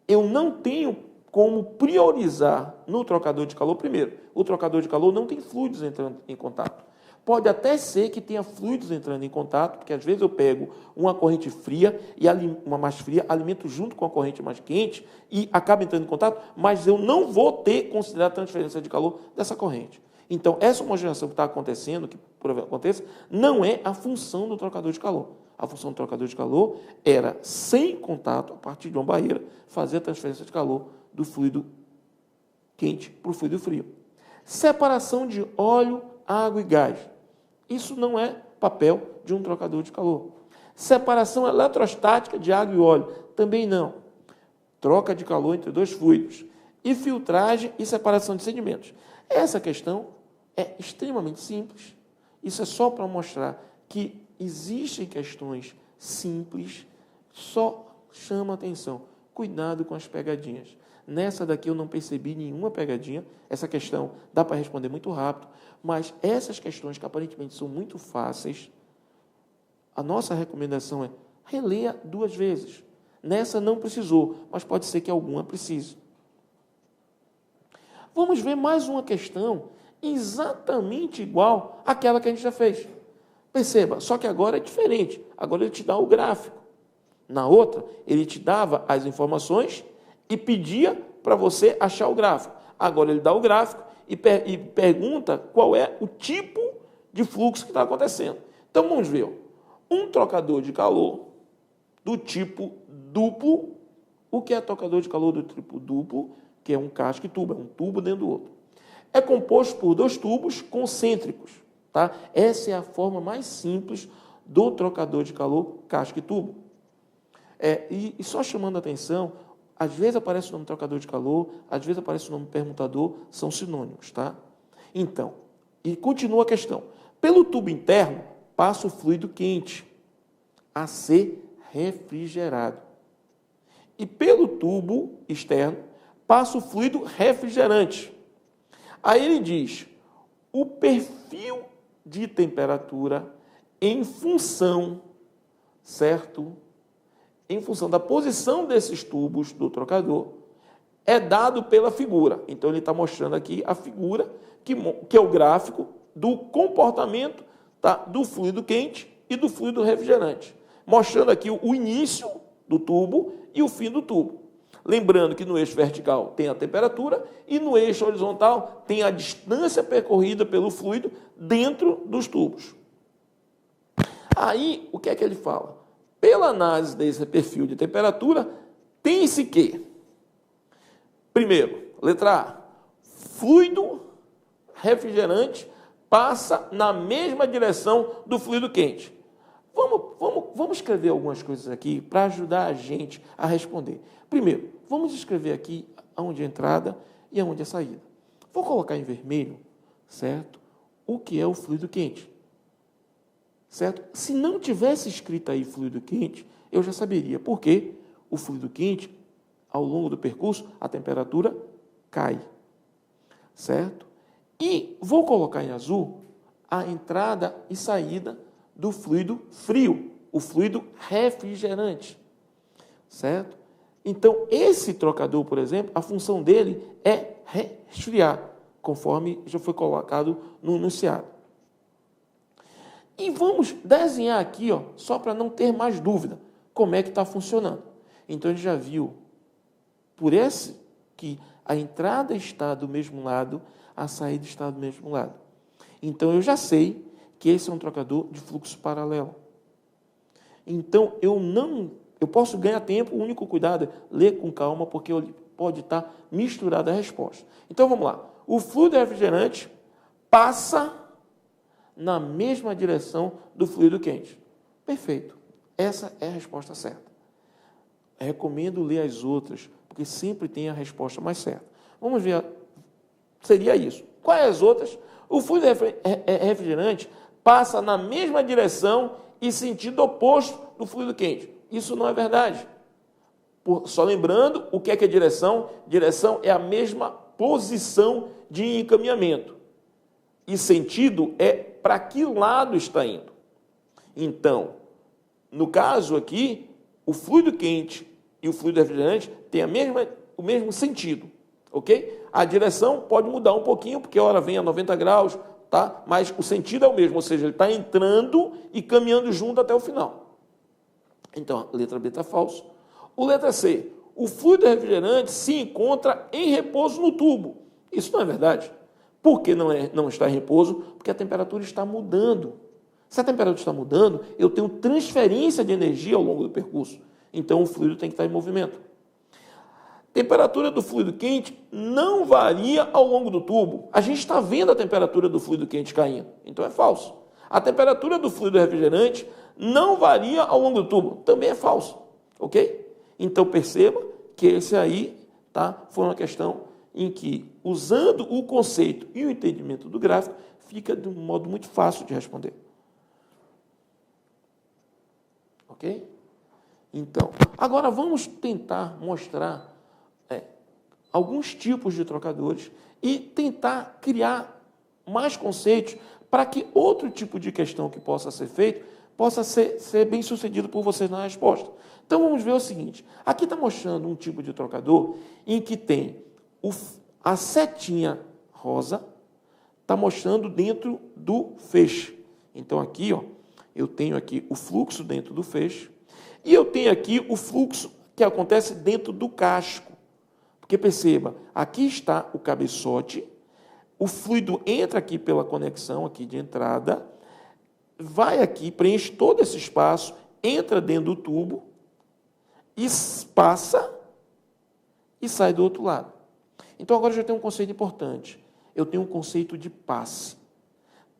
eu não tenho como priorizar no trocador de calor. Primeiro, o trocador de calor não tem fluidos entrando em contato. Pode até ser que tenha fluidos entrando em contato, porque às vezes eu pego uma corrente fria e uma mais fria, alimento junto com a corrente mais quente e acaba entrando em contato, mas eu não vou ter considerado a transferência de calor dessa corrente. Então, essa homogeneização que está acontecendo, que provavelmente aconteça, não é a função do trocador de calor. A função do trocador de calor era, sem contato, a partir de uma barreira, fazer a transferência de calor do fluido quente para o fluido frio. Separação de óleo, água e gás. Isso não é papel de um trocador de calor. Separação eletrostática de água e óleo. Também não. Troca de calor entre dois fluidos. E filtragem e separação de sedimentos. Essa questão é extremamente simples. Isso é só para mostrar que existem questões simples, só chama atenção. Cuidado com as pegadinhas. Nessa daqui eu não percebi nenhuma pegadinha. Essa questão dá para responder muito rápido, mas essas questões que aparentemente são muito fáceis, a nossa recomendação é releia 2 vezes. Nessa não precisou, mas pode ser que alguma precise. Vamos ver mais uma questão exatamente igual àquela que a gente já fez. Perceba, só que agora é diferente. Agora ele te dá o gráfico. Na outra, ele te dava as informações e pedia para você achar o gráfico. Agora ele dá o gráfico e pergunta qual é o tipo de fluxo que está acontecendo. Então vamos ver. Um trocador de calor do tipo duplo. O que é trocador de calor do tipo duplo? Que é um casco e tubo, é um tubo dentro do outro. É composto por 2 tubos concêntricos. Tá? Essa é a forma mais simples do trocador de calor casco e tubo. E só chamando a atenção, às vezes aparece o nome trocador de calor, às vezes aparece o nome permutador, são sinônimos. Tá? Então, e continua a questão. Pelo tubo interno, passa o fluido quente a ser refrigerado. E pelo tubo externo, passa o fluido refrigerante. Aí ele diz, o perfil de temperatura em função, certo? Em função da posição desses tubos do trocador, é dado pela figura. Então, ele está mostrando aqui a figura, que é o gráfico do comportamento, tá, do fluido quente e do fluido refrigerante. Mostrando aqui o início do tubo e o fim do tubo. Lembrando que no eixo vertical tem a temperatura e no eixo horizontal tem a distância percorrida pelo fluido dentro dos tubos. Aí, o que é que ele fala? Pela análise desse perfil de temperatura, tem-se que, primeiro, letra A, fluido refrigerante passa na mesma direção do fluido quente. Vamos escrever algumas coisas aqui para ajudar a gente a responder. Primeiro, vamos escrever aqui onde é a entrada e onde é a saída. Vou colocar em vermelho, certo? O que é o fluido quente. Certo? Se não tivesse escrito aí fluido quente, eu já saberia. Por quê? O fluido quente, ao longo do percurso, a temperatura cai. Certo? E vou colocar em azul a entrada e saída do fluido frio, o fluido refrigerante. Certo? Então, esse trocador, por exemplo, a função dele é resfriar, conforme já foi colocado no enunciado. E vamos desenhar aqui, ó, só para não ter mais dúvida, como é que está funcionando. Então, a gente já viu, por esse, que a entrada está do mesmo lado, a saída está do mesmo lado. Então, eu já sei que esse é um trocador de fluxo paralelo. Então, eu posso ganhar tempo, o único cuidado é ler com calma, porque pode estar misturada a resposta. Então, vamos lá. O fluido refrigerante passa na mesma direção do fluido quente. Perfeito. Essa é a resposta certa. Recomendo ler as outras, porque sempre tem a resposta mais certa. Vamos ver. Seria isso. Quais as outras? O fluido refrigerante passa na mesma direção e sentido oposto do fluido quente. Isso não é verdade. Só lembrando, o que é direção? Direção é a mesma posição de encaminhamento. E sentido é para que lado está indo. Então, no caso aqui, o fluido quente e o fluido refrigerante têm o mesmo sentido, ok? A direção pode mudar um pouquinho, porque a hora vem a 90 graus, tá? Mas o sentido é o mesmo, ou seja, ele está entrando e caminhando junto até o final. Então, a letra B está falso. O letra C, o fluido refrigerante se encontra em repouso no tubo. Isso não é verdade. Por que não está em repouso? Porque a temperatura está mudando. Se a temperatura está mudando, eu tenho transferência de energia ao longo do percurso. Então, o fluido tem que estar em movimento. Temperatura do fluido quente não varia ao longo do tubo. A gente está vendo a temperatura do fluido quente caindo, então é falso. A temperatura do fluido refrigerante não varia ao longo do tubo, também é falso, ok? Então perceba que esse aí, tá, foi uma questão em que, usando o conceito e o entendimento do gráfico, fica de um modo muito fácil de responder. Ok? Então, agora vamos tentar mostrar alguns tipos de trocadores e tentar criar mais conceitos para que outro tipo de questão que possa ser feito possa ser bem sucedido por vocês na resposta. Então, vamos ver o seguinte. Aqui está mostrando um tipo de trocador em que tem a setinha rosa, está mostrando dentro do feixe. Então, aqui, ó, eu tenho aqui o fluxo dentro do feixe e eu tenho aqui o fluxo que acontece dentro do casco. Porque perceba, aqui está o cabeçote, o fluido entra aqui pela conexão aqui de entrada, vai aqui, preenche todo esse espaço, entra dentro do tubo, e passa e sai do outro lado. Então agora eu já tenho um conceito importante. Eu tenho um conceito de passe.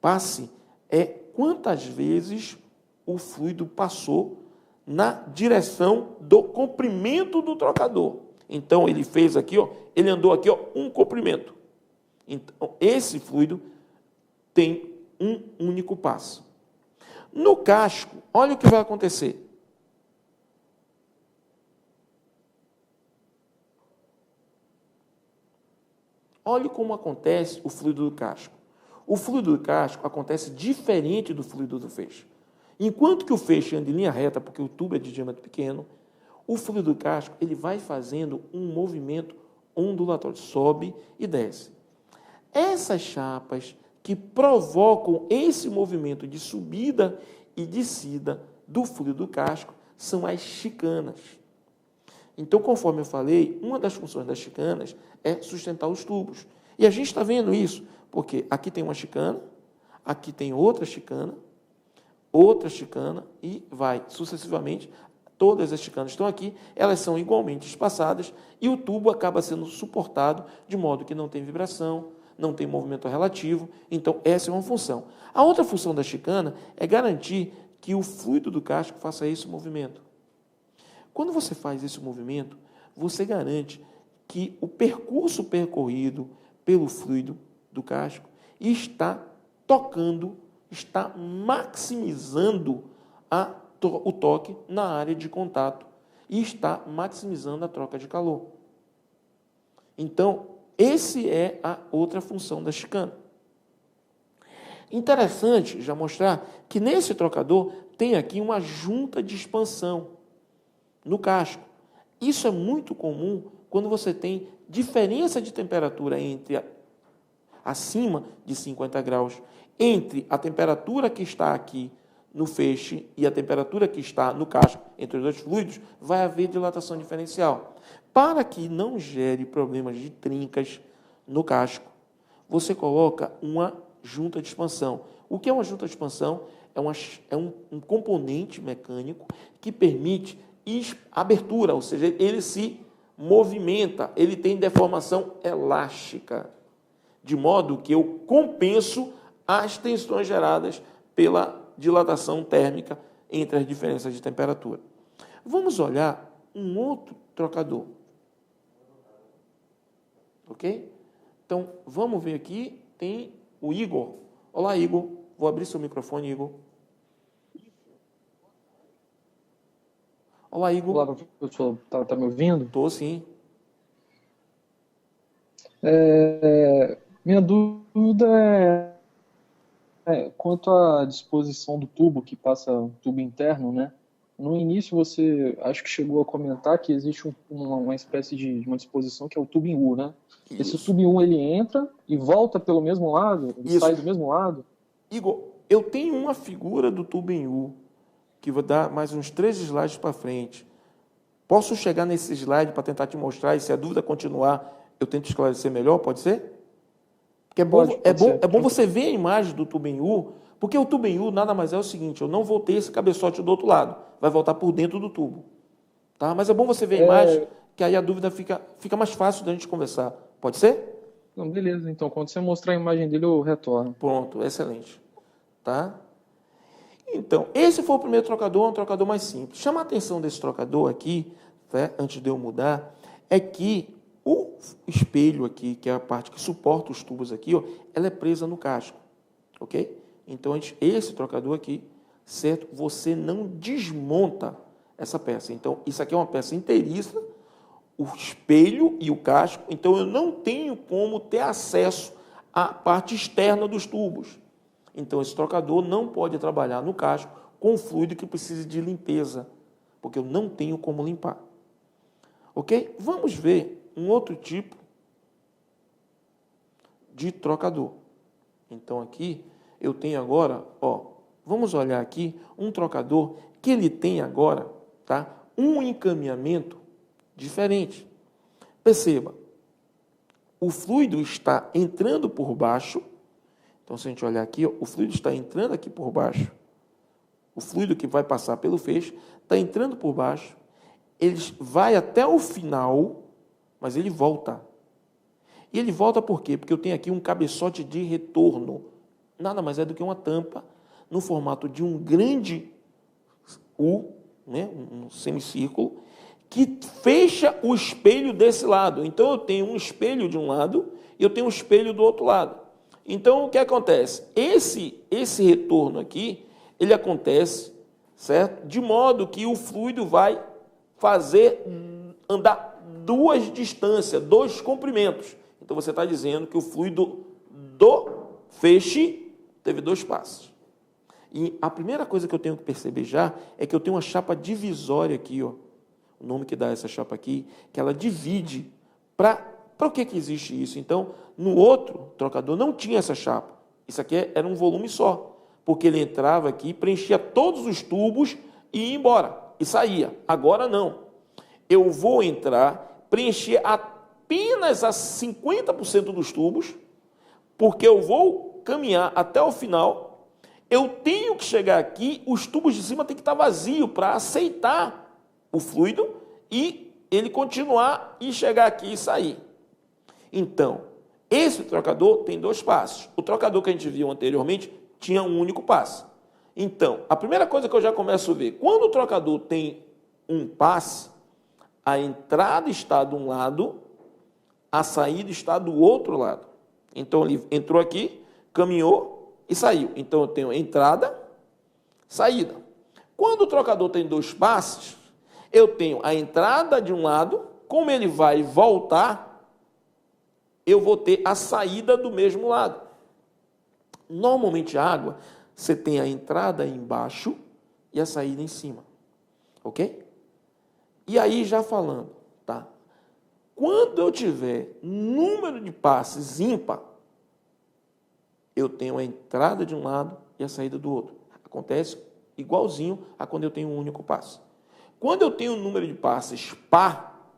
Passe é quantas vezes o fluido passou na direção do comprimento do trocador. Então, ele fez aqui, ó, ele andou aqui, ó, um comprimento. Então, esse fluido tem um único passo. No casco, olha o que vai acontecer. Olha como acontece o fluido do casco. O fluido do casco acontece diferente do fluido do feixe. Enquanto que o feixe anda em linha reta, porque o tubo é de diâmetro pequeno, o fluido do casco ele vai fazendo um movimento ondulatório, sobe e desce. Essas chapas que provocam esse movimento de subida e descida do fluido do casco são as chicanas. Então, conforme eu falei, uma das funções das chicanas é sustentar os tubos. E a gente está vendo isso, porque aqui tem uma chicana, aqui tem outra chicana e vai sucessivamente. Todas as chicanas estão aqui, elas são igualmente espaçadas e o tubo acaba sendo suportado de modo que não tem vibração, não tem movimento relativo. Então, essa é uma função. A outra função da chicana é garantir que o fluido do casco faça esse movimento. Quando você faz esse movimento, você garante que o percurso percorrido pelo fluido do casco está tocando, está maximizando o toque na área de contato e está maximizando a troca de calor. Então, esse é a outra função da chicana. Interessante já mostrar que nesse trocador tem aqui uma junta de expansão no casco. Isso é muito comum quando você tem diferença de temperatura entre acima de 50 graus, entre a temperatura que está aqui no feixe e a temperatura que está no casco, entre os dois fluidos, vai haver dilatação diferencial. Para que não gere problemas de trincas no casco, você coloca uma junta de expansão. O que é uma junta de expansão? É um componente mecânico que permite abertura, ou seja, ele se movimenta, ele tem deformação elástica, de modo que eu compenso as tensões geradas pela dilatação térmica entre as diferenças de temperatura. Vamos olhar um outro trocador. Ok? Então, vamos ver aqui, tem o Igor. Olá, Igor. Vou abrir seu microfone, Igor. Olá, Igor. Olá, professor. Tá me ouvindo? Estou, sim. Minha dúvida é quanto à disposição do tubo, que passa o tubo interno, né? No início você acho que chegou a comentar que existe uma espécie de uma disposição que é o tubo em U, né? Isso. Esse tubo em U ele entra e volta pelo mesmo lado, ele sai do mesmo lado. Igor, eu tenho uma figura do tubo em U que vou dar mais uns 3 slides para frente. Posso chegar nesse slide para tentar te mostrar e se a dúvida continuar, eu tento esclarecer melhor, pode ser? Porque é bom você ver a imagem do tubo em U, porque o tubo em U nada mais é o seguinte, eu não voltei esse cabeçote do outro lado, vai voltar por dentro do tubo. Tá? Mas é bom você ver a imagem, que aí a dúvida fica mais fácil da gente conversar. Pode ser? Não, beleza. Então, quando você mostrar a imagem dele, eu retorno. Pronto, excelente. Tá? Então, esse foi o primeiro trocador, um trocador mais simples. Chama a atenção desse trocador aqui, né, antes de eu mudar, é que o espelho aqui, que é a parte que suporta os tubos aqui, ó, ela é presa no casco. Ok? Então, esse trocador aqui, certo? Você não desmonta essa peça. Então, isso aqui é uma peça inteiriça, o espelho e o casco, então eu não tenho como ter acesso à parte externa dos tubos. Então, esse trocador não pode trabalhar no casco com fluido que precise de limpeza, porque eu não tenho como limpar. Ok? Vamos ver um outro tipo de trocador. Então, aqui eu tenho agora, ó, vamos olhar aqui um trocador que ele tem agora, tá? Um encaminhamento diferente. Perceba, o fluido está entrando por baixo. Então, se a gente olhar aqui, ó, o fluido está entrando aqui por baixo. O fluido que vai passar pelo feixe está entrando por baixo. Ele vai até o final, mas ele volta. E ele volta por quê? Porque eu tenho aqui um cabeçote de retorno. Nada mais é do que uma tampa no formato de um grande U, né, um semicírculo, que fecha o espelho desse lado. Então, eu tenho um espelho de um lado e eu tenho um espelho do outro lado. Então, o que acontece? Esse retorno aqui, ele acontece, certo? De modo que o fluido vai fazer andar duas distâncias, dois comprimentos. Então, você está dizendo que o fluido do feixe teve dois passos. E a primeira coisa que eu tenho que perceber já é que eu tenho uma chapa divisória aqui, ó. O nome que dá essa chapa aqui, que ela divide. Para o que existe isso? Então, no outro trocador não tinha essa chapa. Isso aqui era um volume só, porque ele entrava aqui, preenchia todos os tubos e ia embora, e saía. Agora não. Eu vou entrar, preencher apenas a 50% dos tubos, porque eu vou caminhar até o final. Eu tenho que chegar aqui, os tubos de cima têm que estar vazios para aceitar o fluido e ele continuar e chegar aqui e sair. Então, esse trocador tem dois passos. O trocador que a gente viu anteriormente tinha um único passo. Então, a primeira coisa que eu já começo a ver, quando o trocador tem um passe, a entrada está de um lado, a saída está do outro lado. Então, ele entrou aqui, caminhou e saiu. Então, eu tenho entrada, saída. Quando o trocador tem dois passes, eu tenho a entrada de um lado, como ele vai voltar, eu vou ter a saída do mesmo lado. Normalmente, a água, você tem a entrada embaixo e a saída em cima. Ok? E aí, já falando, tá? Quando eu tiver número de passes ímpar, eu tenho a entrada de um lado e a saída do outro. Acontece igualzinho a quando eu tenho um único passe. Quando eu tenho um número de passes par,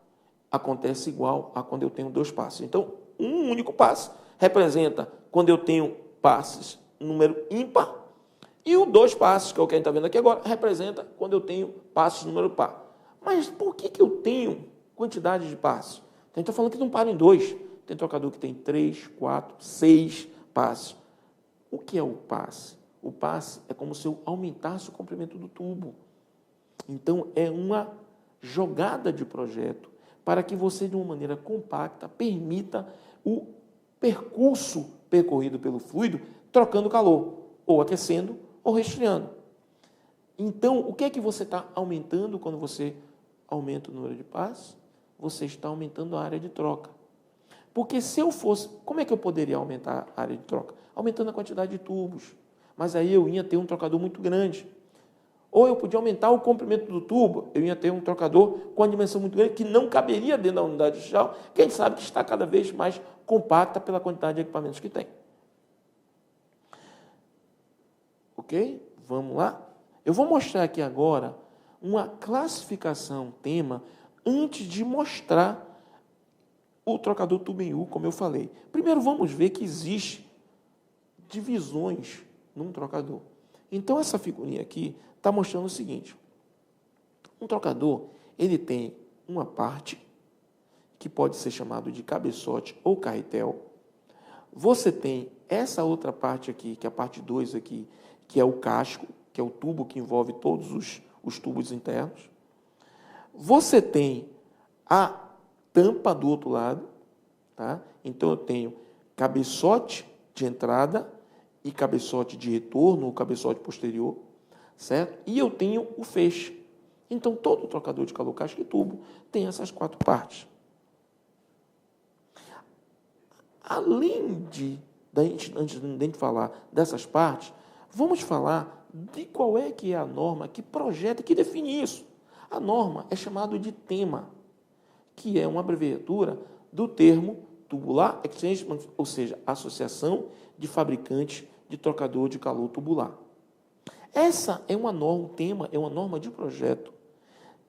acontece igual a quando eu tenho dois passes. Então, um único passe representa quando eu tenho passes número ímpar, e o dois passes, que é o que a gente está vendo aqui agora, representa quando eu tenho passes número par. Mas por que eu tenho quantidade de passes? A gente está falando que não para em dois. Tem trocador que tem 3, 4, 6 passes. O que é o passe? O passe é como se eu aumentasse o comprimento do tubo. Então, é uma jogada de projeto para que você, de uma maneira compacta, permita o percurso percorrido pelo fluido, trocando calor, ou aquecendo, ou resfriando. Então, o que é que você está aumentando quando você aumenta o número de passes? Você está aumentando a área de troca. Porque se eu fosse... Como é que eu poderia aumentar a área de troca? Aumentando a quantidade de tubos. Mas aí eu ia ter um trocador muito grande. Ou eu podia aumentar o comprimento do tubo, eu ia ter um trocador com uma dimensão muito grande, que não caberia dentro da unidade industrial, que a gente sabe que está cada vez mais compacta pela quantidade de equipamentos que tem. Ok? Vamos lá? Eu vou mostrar aqui agora uma classificação, tema, antes de mostrar o trocador tubo em U, como eu falei. Primeiro vamos ver que existe divisões num trocador. Então, essa figurinha aqui está mostrando o seguinte. Um trocador, ele tem uma parte que pode ser chamado de cabeçote ou carretel. Você tem essa outra parte aqui, que é a parte 2 aqui, que é o casco, que é o tubo que envolve todos os tubos internos. Você tem a tampa do outro lado, tá? Então eu tenho cabeçote de entrada e cabeçote de retorno, ou cabeçote posterior, certo? E eu tenho o feixe. Então, todo trocador de calor, casco e tubo tem essas 4 partes. Além antes de a gente falar dessas partes, vamos falar de qual é que é a norma que projeta, que define isso. A norma é chamada de tema, que é uma abreviatura do termo Tubular Exchange, ou seja, Associação de Fabricantes de Trocador de Calor Tubular. Essa é uma norma, o tema é uma norma de projeto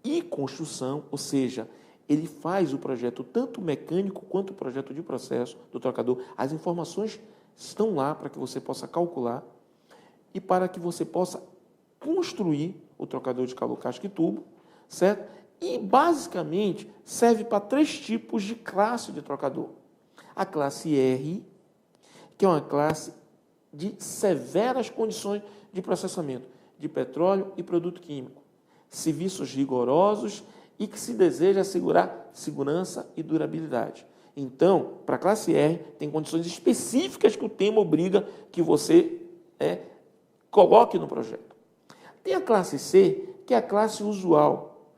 e construção, ou seja, ele faz o projeto tanto mecânico quanto o projeto de processo do trocador. As informações estão lá para que você possa calcular e para que você possa construir o trocador de calor, casco e tubo, certo? E, basicamente, serve para 3 tipos de classe de trocador. A classe R, que é uma classe de severas condições de processamento de petróleo e produto químico, serviços rigorosos e que se deseja assegurar segurança e durabilidade. Então, para a classe R, tem condições específicas que o tema obriga que você coloque no projeto. Tem a classe C, que é a classe usual,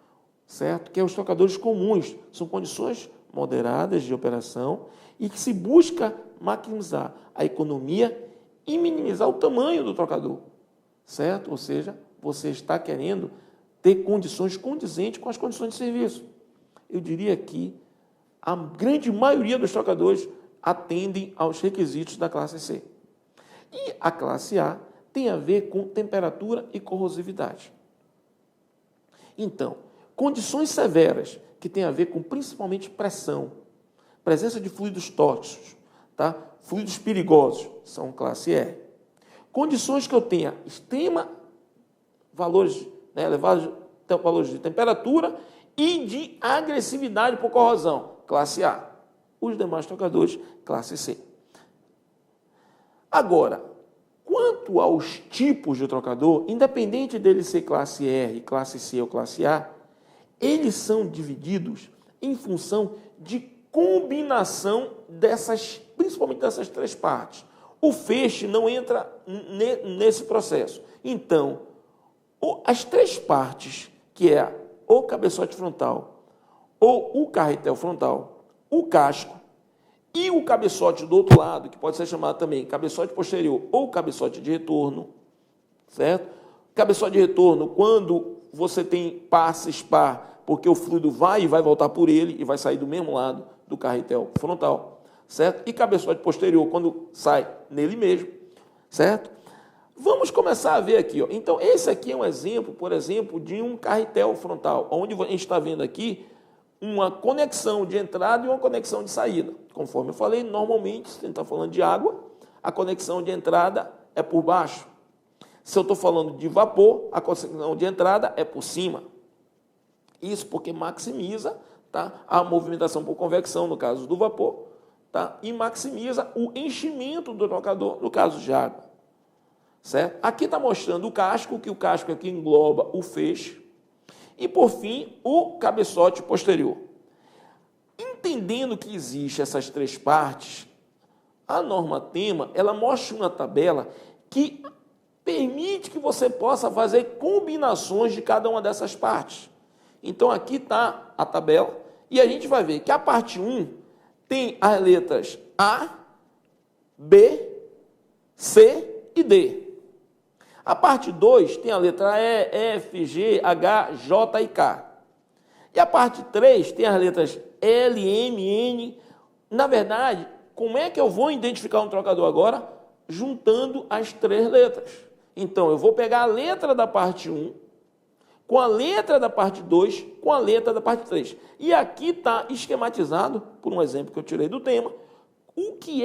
certo? Que é os trocadores comuns. São condições moderadas de operação e que se busca maximizar a economia e minimizar o tamanho do trocador, certo? Ou seja, você está querendo ter condições condizentes com as condições de serviço. Eu diria que a grande maioria dos trocadores atendem aos requisitos da classe C. E a classe A tem a ver com temperatura e corrosividade. Então, condições severas, que tem a ver com principalmente pressão, presença de fluidos tóxicos, tá? Fluidos perigosos, são classe R. Condições que eu tenha extrema valores, elevados valores de temperatura e de agressividade por corrosão, classe A. Os demais trocadores, classe C. Agora, quanto aos tipos de trocador, independente dele ser classe R, classe C ou classe A, eles são divididos em função de combinação principalmente dessas 3 partes. O feixe não entra nesse processo. Então, as 3 partes, que é o cabeçote frontal, ou o carretel frontal, o casco e o cabeçote do outro lado, que pode ser chamado também cabeçote posterior ou cabeçote de retorno, certo? Cabeçote de retorno, quando você tem passes par, porque o fluido vai e vai voltar por ele e vai sair do mesmo lado do carretel frontal, certo? E cabeçote posterior, quando sai nele mesmo, certo? Vamos começar a ver aqui, ó. Então, esse aqui é um exemplo, por exemplo, de um carretel frontal, onde a gente está vendo aqui uma conexão de entrada e uma conexão de saída. Conforme eu falei, normalmente, se a gente está falando de água, a conexão de entrada é por baixo. Se eu estou falando de vapor, a conexão de entrada é por cima. Isso porque maximiza, tá, a movimentação por convecção, no caso do vapor, tá, e maximiza o enchimento do trocador, no caso de água. Certo? Aqui está mostrando o casco, que o casco aqui engloba o feixe, e, por fim, o cabeçote posterior. Entendendo que existem essas 3 partes, a norma tema, ela mostra uma tabela que permite que você possa fazer combinações de cada uma dessas partes. Então, aqui está a tabela, e a gente vai ver que a parte 1 tem as letras A, B, C e D. A parte 2 tem a letra E, F, G, H, J e K. E a parte 3 tem as letras L, M, N. Na verdade, como é que eu vou identificar um trocador agora? Juntando as 3 letras. Então, eu vou pegar a letra da parte 1, com a letra da parte 2, com a letra da parte 3. E aqui está esquematizado, por um exemplo que eu tirei do tema, o que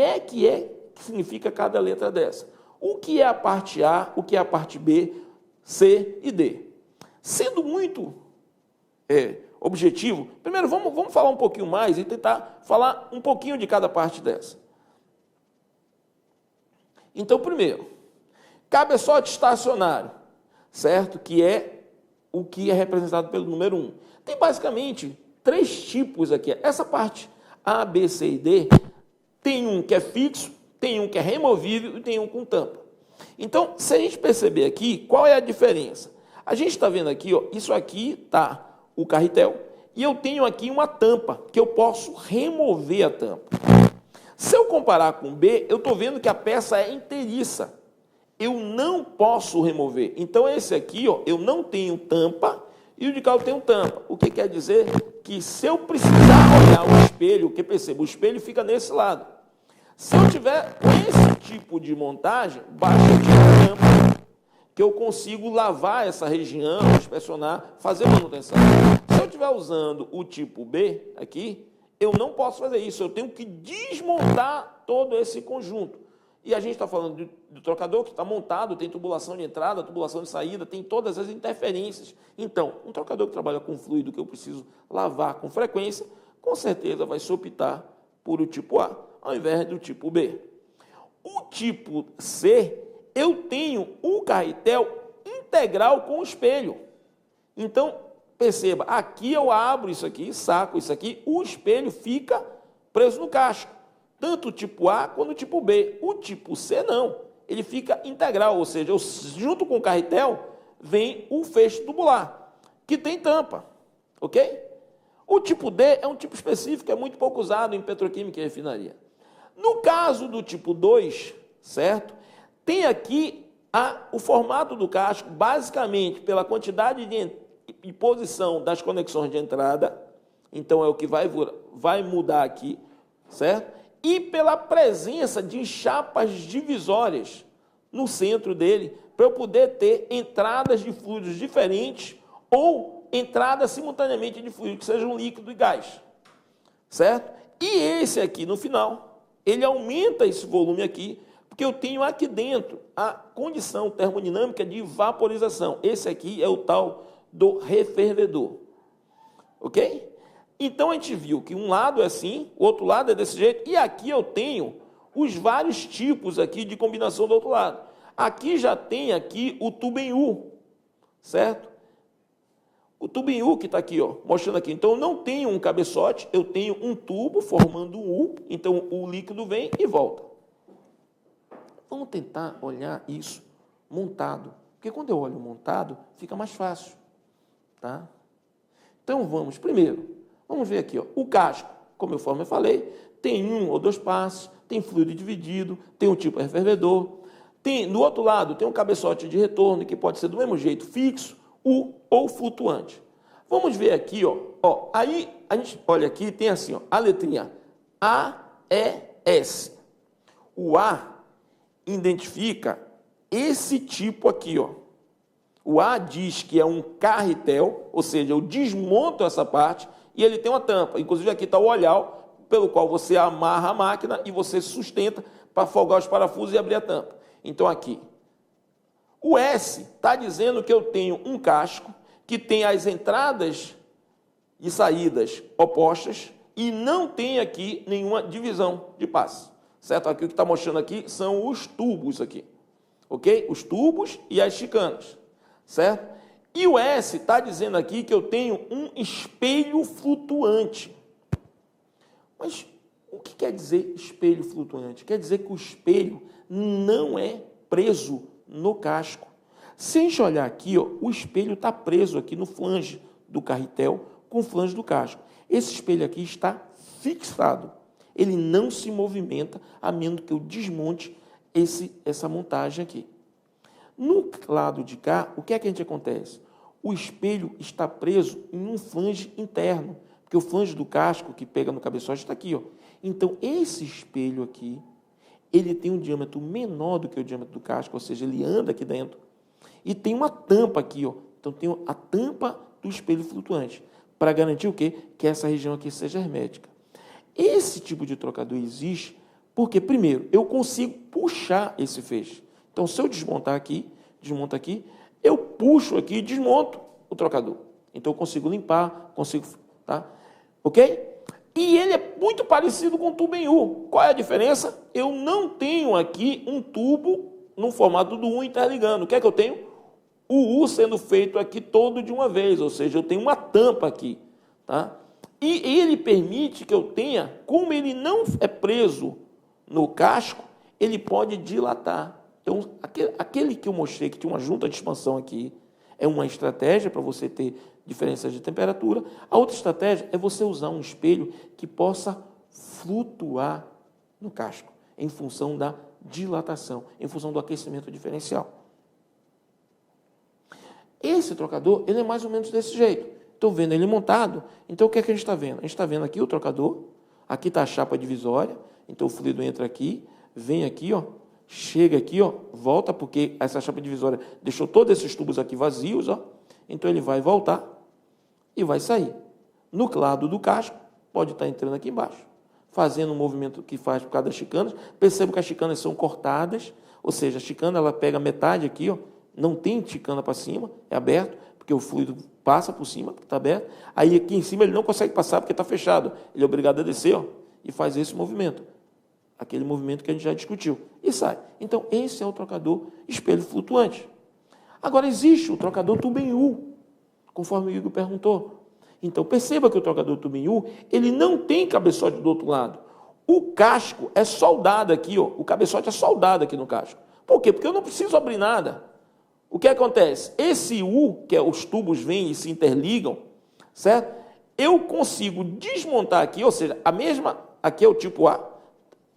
significa cada letra dessa. O que é a parte A, o que é a parte B, C e D. Sendo muito objetivo, primeiro vamos falar um pouquinho mais e tentar falar um pouquinho de cada parte dessa. Então, primeiro, cabeçote estacionário, certo? Que é o que é representado pelo número 1. Tem basicamente 3 tipos aqui. Essa parte A, B, C e D, tem um que é fixo, tem um que é removível e tem um com tampa. Então, se a gente perceber aqui, qual é a diferença? A gente está vendo aqui, ó, isso aqui está o carretel e eu tenho aqui uma tampa, que eu posso remover a tampa. Se eu comparar com B, eu estou vendo que a peça é inteiriça. Eu não posso remover. Então, esse aqui, ó, eu não tenho tampa e o de cá eu tenho tampa. O que quer dizer? Que se eu precisar olhar o espelho, que perceba, o espelho fica nesse lado. Se eu tiver esse tipo de montagem, basta eu tirar a tampa, que eu consigo lavar essa região, inspecionar, fazer manutenção. Se eu estiver usando o tipo B aqui, eu não posso fazer isso. Eu tenho que desmontar todo esse conjunto. E a gente está falando do trocador que está montado, tem tubulação de entrada, tubulação de saída, tem todas as interferências. Então, um trocador que trabalha com fluido que eu preciso lavar com frequência, com certeza vai se optar por o tipo A, ao invés do tipo B. O tipo C, eu tenho o carretel integral com o espelho. Então, perceba, aqui eu abro isso aqui, saco isso aqui, o espelho fica preso no casco. Tanto o tipo A quanto o tipo B. O tipo C não, ele fica integral, ou seja, junto com o carretel vem o feixe tubular, que tem tampa, ok? O tipo D é um tipo específico, é muito pouco usado em petroquímica e refinaria. No caso do tipo 2, certo? Tem aqui o formato do casco, basicamente pela quantidade e posição das conexões de entrada, então é o que vai mudar aqui, certo? E pela presença de chapas divisórias no centro dele, para eu poder ter entradas de fluidos diferentes ou entradas simultaneamente de fluido, que sejam líquido e gás, certo? E esse aqui, no final, ele aumenta esse volume aqui, porque eu tenho aqui dentro a condição termodinâmica de vaporização. Esse aqui é o tal do refervedor, ok? Então, a gente viu que um lado é assim, o outro lado é desse jeito, e aqui eu tenho os vários tipos aqui de combinação do outro lado. Aqui já tem aqui o tubo em U, certo? O tubo em U que está aqui, ó, mostrando aqui. Então, eu não tenho um cabeçote, eu tenho um tubo formando um U, então o líquido vem e volta. Vamos tentar olhar isso montado, porque quando eu olho montado, fica mais fácil, tá? Então, vamos ver aqui, ó, o casco, como eu falei, tem 1 ou 2 passos, tem fluido dividido, tem um tipo refervedor, no outro lado tem um cabeçote de retorno, que pode ser do mesmo jeito, fixo, ou flutuante. Vamos ver aqui, ó, aí a gente olha aqui, tem assim, ó, a letrinha A, E, S. O A identifica esse tipo aqui, ó. O A diz que é um carretel, ou seja, eu desmonto essa parte e ele tem uma tampa. Inclusive aqui está o olhal, pelo qual você amarra a máquina e você sustenta para folgar os parafusos e abrir a tampa. Então aqui. O S está dizendo que eu tenho um casco que tem as entradas e saídas opostas e não tem aqui nenhuma divisão de passe. Certo? Aqui o que está mostrando aqui são os tubos aqui. Ok? Os tubos e as chicanas. Certo? E o S está dizendo aqui que eu tenho um espelho flutuante. Mas o que quer dizer espelho flutuante? Quer dizer que o espelho não é preso no casco. Se a gente olhar aqui, ó, o espelho está preso aqui no flange do carretel com o flange do casco. Esse espelho aqui está fixado. Ele não se movimenta a menos que eu desmonte essa montagem aqui. No lado de cá, o que é que a gente acontece? O espelho está preso em um flange interno, porque o flange do casco que pega no cabeçote está aqui, ó. Então, esse espelho aqui, ele tem um diâmetro menor do que o diâmetro do casco, ou seja, ele anda aqui dentro. E tem uma tampa aqui, ó. Então, tem a tampa do espelho flutuante, para garantir o quê? Que essa região aqui seja hermética. Esse tipo de trocador existe porque, primeiro, eu consigo puxar esse feixe. Então, se eu desmonto aqui, eu puxo aqui e desmonto o trocador. Então eu consigo limpar, consigo, tá? Ok? E ele é muito parecido com o tubo em U. Qual é a diferença? Eu não tenho aqui um tubo no formato do U interligando. O que é que eu tenho? O U sendo feito aqui todo de uma vez, ou seja, eu tenho uma tampa aqui, tá? E ele permite que eu tenha, como ele não é preso no casco, ele pode dilatar. Então, aquele que eu mostrei, que tinha uma junta de expansão aqui, é uma estratégia para você ter diferenças de temperatura. A outra estratégia é você usar um espelho que possa flutuar no casco, em função da dilatação, em função do aquecimento diferencial. Esse trocador, ele é mais ou menos desse jeito. Estou vendo ele montado, então o que é que a gente está vendo? A gente está vendo aqui o trocador, aqui está a chapa divisória, então o fluido entra aqui, vem aqui, ó, chega aqui, ó, volta, porque essa chapa divisória deixou todos esses tubos aqui vazios, ó, então ele vai voltar e vai sair. No lado do casco, pode estar entrando aqui embaixo, fazendo um movimento que faz por causa das chicanas. Percebo que as chicanas são cortadas, ou seja, a chicana ela pega metade aqui, ó, não tem chicana para cima, é aberto, porque o fluido passa por cima, porque está aberto. Aí aqui em cima ele não consegue passar porque está fechado. Ele é obrigado a descer, ó, e faz esse movimento. Aquele movimento que a gente já discutiu. E sai. Então, esse é o trocador espelho flutuante. Agora, existe o trocador tubo em U, conforme o Igor perguntou. Então, perceba que o trocador tubo em U, ele não tem cabeçote do outro lado. O casco é soldado aqui, ó. O cabeçote é soldado aqui no casco. Por quê? Porque eu não preciso abrir nada. O que acontece? Esse U, que é os tubos vêm e se interligam, certo? Eu consigo desmontar aqui, ou seja, a mesma, aqui é o tipo A,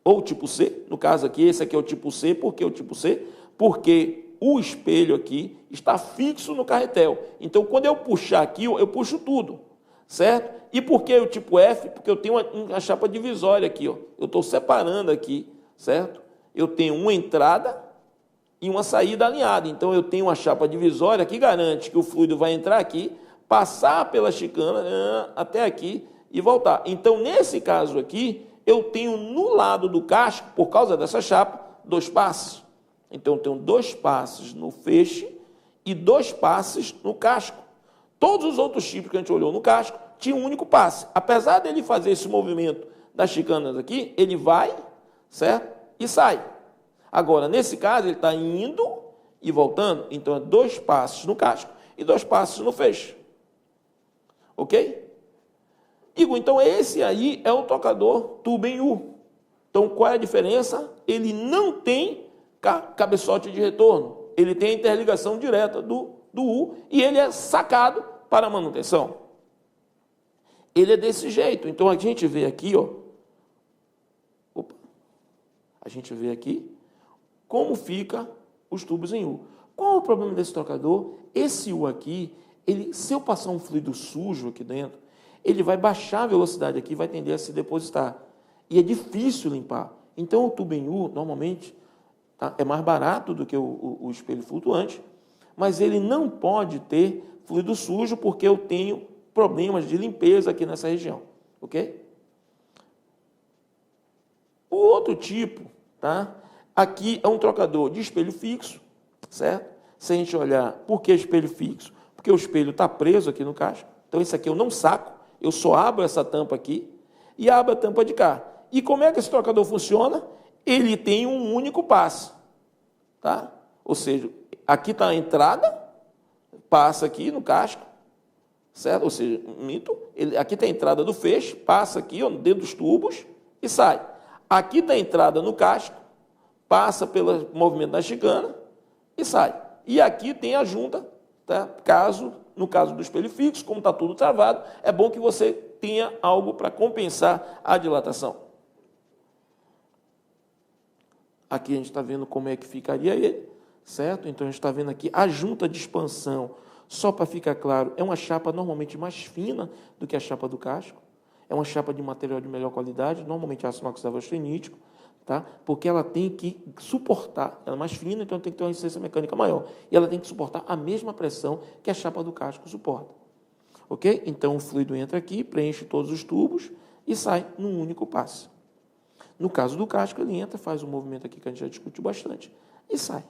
ou o tipo C, no caso aqui, esse aqui é o tipo C, por que o tipo C? Porque o espelho aqui está fixo no carretel. Então, quando eu puxar aqui, eu puxo tudo, certo? E por que o tipo F? Porque eu tenho uma chapa divisória aqui, ó. Eu estou separando aqui, certo? Eu tenho uma entrada e uma saída alinhada. Então, eu tenho uma chapa divisória que garante que o fluido vai entrar aqui, passar pela chicana até aqui e voltar. Então, nesse caso aqui, eu tenho no lado do casco, por causa dessa chapa, 2 passes. Então, eu tenho 2 passes no feixe e 2 passes no casco. Todos os outros tipos que a gente olhou no casco tinham um único passe. Apesar dele fazer esse movimento das chicanas aqui, ele vai, certo? E sai. Agora, nesse caso, ele está indo e voltando, então é 2 passos no casco e 2 passos no feixe. Ok? Igor, então esse aí é o trocador tubo em U. Então, qual é a diferença? Ele não tem cabeçote de retorno. Ele tem a interligação direta do U e ele é sacado para manutenção. Ele é desse jeito. Então, a gente vê aqui, ó. Opa. A gente vê aqui como fica os tubos em U. Qual é o problema desse trocador? Esse U aqui, se eu passar um fluido sujo aqui dentro, ele vai baixar a velocidade aqui, vai tender a se depositar. E é difícil limpar. Então, o tubo em U, normalmente, tá, é mais barato do que o espelho flutuante, mas ele não pode ter fluido sujo porque eu tenho problemas de limpeza aqui nessa região. Ok? O outro tipo, tá? Aqui é um trocador de espelho fixo, certo? Se a gente olhar, por que espelho fixo? Porque o espelho está preso aqui no casco. Então, esse aqui eu não saco, eu só abro essa tampa aqui e abro a tampa de cá. E como é que esse trocador funciona? Ele tem um único passe, tá? Ou seja, aqui está a entrada, passa aqui no casco, certo? Ou seja, aqui está a entrada do feixe, passa aqui, ó, dentro dos tubos e sai. Aqui está a entrada no casco, passa pelo movimento da chicana e sai. E aqui tem a junta, tá? No caso do espelho fixo, como está tudo travado, é bom que você tenha algo para compensar a dilatação. Aqui a gente está vendo como é que ficaria ele, certo? Então, a gente está vendo aqui a junta de expansão. Só para ficar claro, é uma chapa normalmente mais fina do que a chapa do casco. É uma chapa de material de melhor qualidade, normalmente aço inoxidável austenítico, tá? Porque ela tem que suportar, ela é mais fina, então tem que ter uma resistência mecânica maior. E ela tem que suportar a mesma pressão que a chapa do casco suporta. Ok? Então, o fluido entra aqui, preenche todos os tubos e sai num único passe. No caso do casco, ele entra, faz um movimento aqui que a gente já discutiu bastante e sai.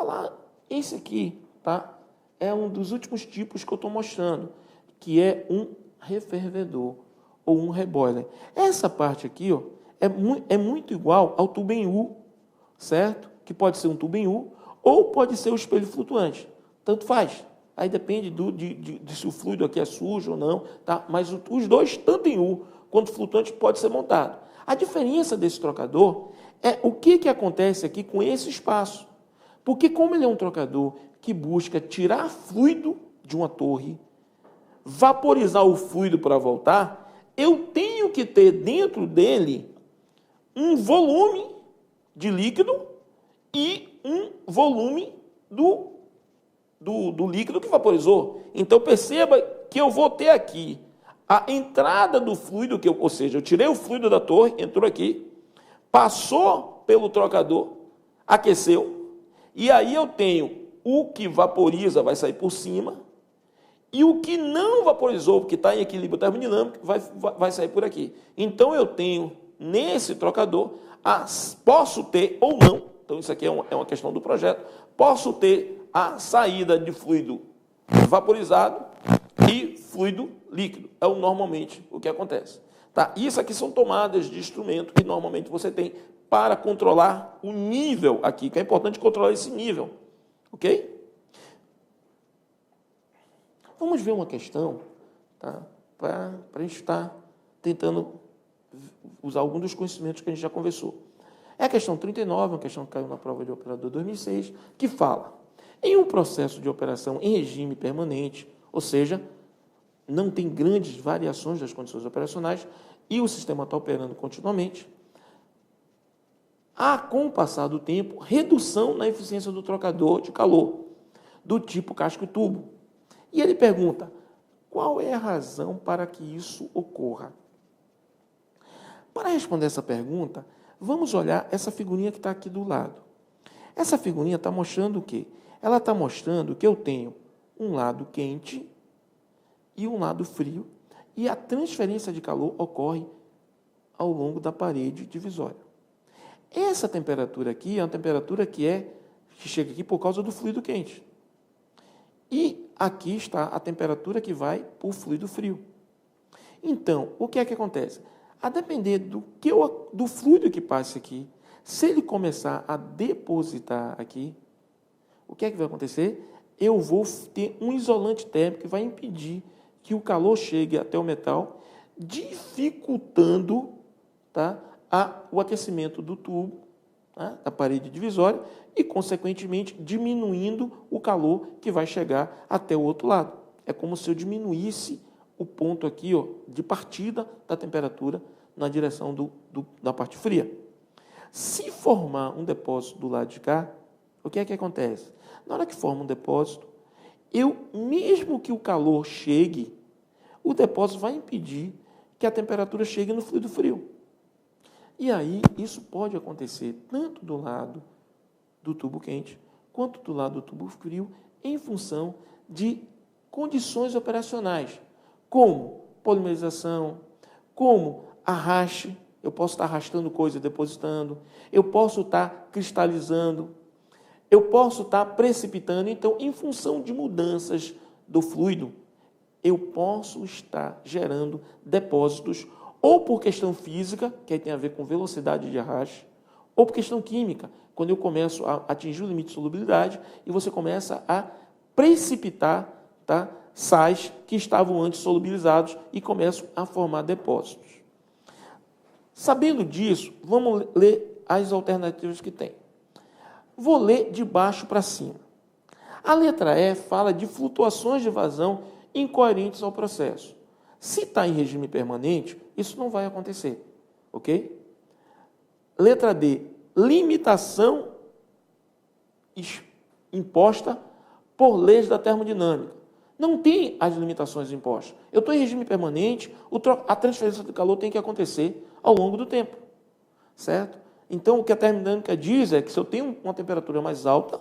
falar, esse aqui, tá? É um dos últimos tipos que eu estou mostrando, que é um refervedor ou um reboiler. Essa parte aqui, ó, é muito igual ao tubo em U, certo? Que pode ser um tubo em U ou pode ser o espelho flutuante. Tanto faz. Aí depende de se o fluido aqui é sujo ou não, tá? Mas os dois, tanto em U quanto flutuante, pode ser montado. A diferença desse trocador é o que acontece aqui com esse espaço. Porque como ele é um trocador que busca tirar fluido de uma torre, vaporizar o fluido para voltar, eu tenho que ter dentro dele um volume de líquido e um volume do líquido que vaporizou. Então, perceba que eu vou ter aqui a entrada do fluido, ou seja, eu tirei o fluido da torre, entrou aqui, passou pelo trocador, aqueceu, e aí eu tenho o que vaporiza, vai sair por cima, e o que não vaporizou, porque está em equilíbrio termodinâmico, vai sair por aqui. Então, eu tenho, nesse trocador, posso ter ou não, então isso aqui é uma questão do projeto, posso ter a saída de fluido vaporizado e fluido líquido. É normalmente o que acontece. Tá? Isso aqui são tomadas de instrumento que normalmente você tem para controlar o nível aqui, que é importante controlar esse nível. Ok? Vamos ver uma questão, tá? Para a gente estar tentando usar alguns dos conhecimentos que a gente já conversou. É a questão 39, uma questão que caiu na prova de operador 2006, que fala: em um processo de operação em regime permanente, ou seja, não tem grandes variações das condições operacionais e o sistema está operando continuamente, há, com o passar do tempo, redução na eficiência do trocador de calor, do tipo casco e tubo. E ele pergunta, qual é a razão para que isso ocorra? Para responder essa pergunta, vamos olhar essa figurinha que está aqui do lado. Essa figurinha está mostrando o quê? Ela está mostrando que eu tenho um lado quente e um lado frio, e a transferência de calor ocorre ao longo da parede divisória. Essa temperatura aqui é uma temperatura que chega aqui por causa do fluido quente. E aqui está a temperatura que vai para o fluido frio. Então, o que é que acontece? A depender do fluido que passe aqui, se ele começar a depositar aqui, o que é que vai acontecer? Eu vou ter um isolante térmico que vai impedir que o calor chegue até o metal, dificultando, tá, o aquecimento do tubo, tá, da parede divisória, e, consequentemente, diminuindo o calor que vai chegar até o outro lado. É como se eu diminuísse o ponto aqui, ó, de partida da temperatura na direção da parte fria. Se formar um depósito do lado de cá, o que é que acontece? Na hora que forma um depósito, mesmo que o calor chegue, o depósito vai impedir que a temperatura chegue no fluido frio. E aí, isso pode acontecer tanto do lado do tubo quente, quanto do lado do tubo frio, em função de condições operacionais, como polimerização, como arraste, eu posso estar arrastando coisa e depositando, eu posso estar cristalizando, eu posso estar precipitando. Então, em função de mudanças do fluido, eu posso estar gerando depósitos, ou por questão física, que aí tem a ver com velocidade de arraste, ou por questão química, quando eu começo a atingir o limite de solubilidade e você começa a precipitar, tá, sais que estavam antes solubilizados e começam a formar depósitos. Sabendo disso, vamos ler as alternativas que tem. Vou ler de baixo para cima. A letra E fala de flutuações de vazão incoerentes ao processo. Se está em regime permanente, isso não vai acontecer, ok? Letra D, limitação imposta por leis da termodinâmica. Não tem as limitações impostas. Eu estou em regime permanente, a transferência de calor tem que acontecer ao longo do tempo, certo? Então, o que a termodinâmica diz é que se eu tenho uma temperatura mais alta,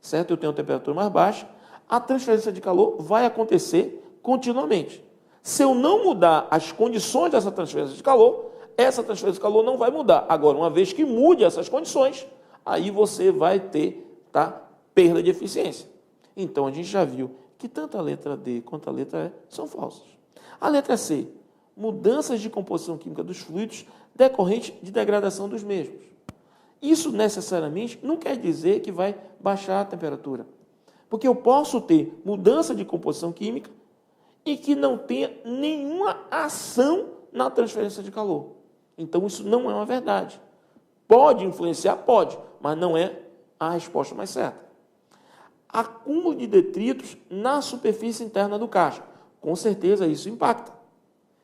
certo? Eu tenho uma temperatura mais baixa, a transferência de calor vai acontecer continuamente. Se eu não mudar as condições dessa transferência de calor, essa transferência de calor não vai mudar. Agora, uma vez que mude essas condições, aí você vai ter, tá, perda de eficiência. Então, a gente já viu que tanto a letra D quanto a letra E são falsas. A letra C, mudanças de composição química dos fluidos decorrente de degradação dos mesmos. Isso necessariamente não quer dizer que vai baixar a temperatura, porque eu posso ter mudança de composição química e que não tenha nenhuma ação na transferência de calor. Então, isso não é uma verdade. Pode influenciar? Pode, mas não é a resposta mais certa. Acúmulo de detritos na superfície interna do casco. Com certeza, isso impacta.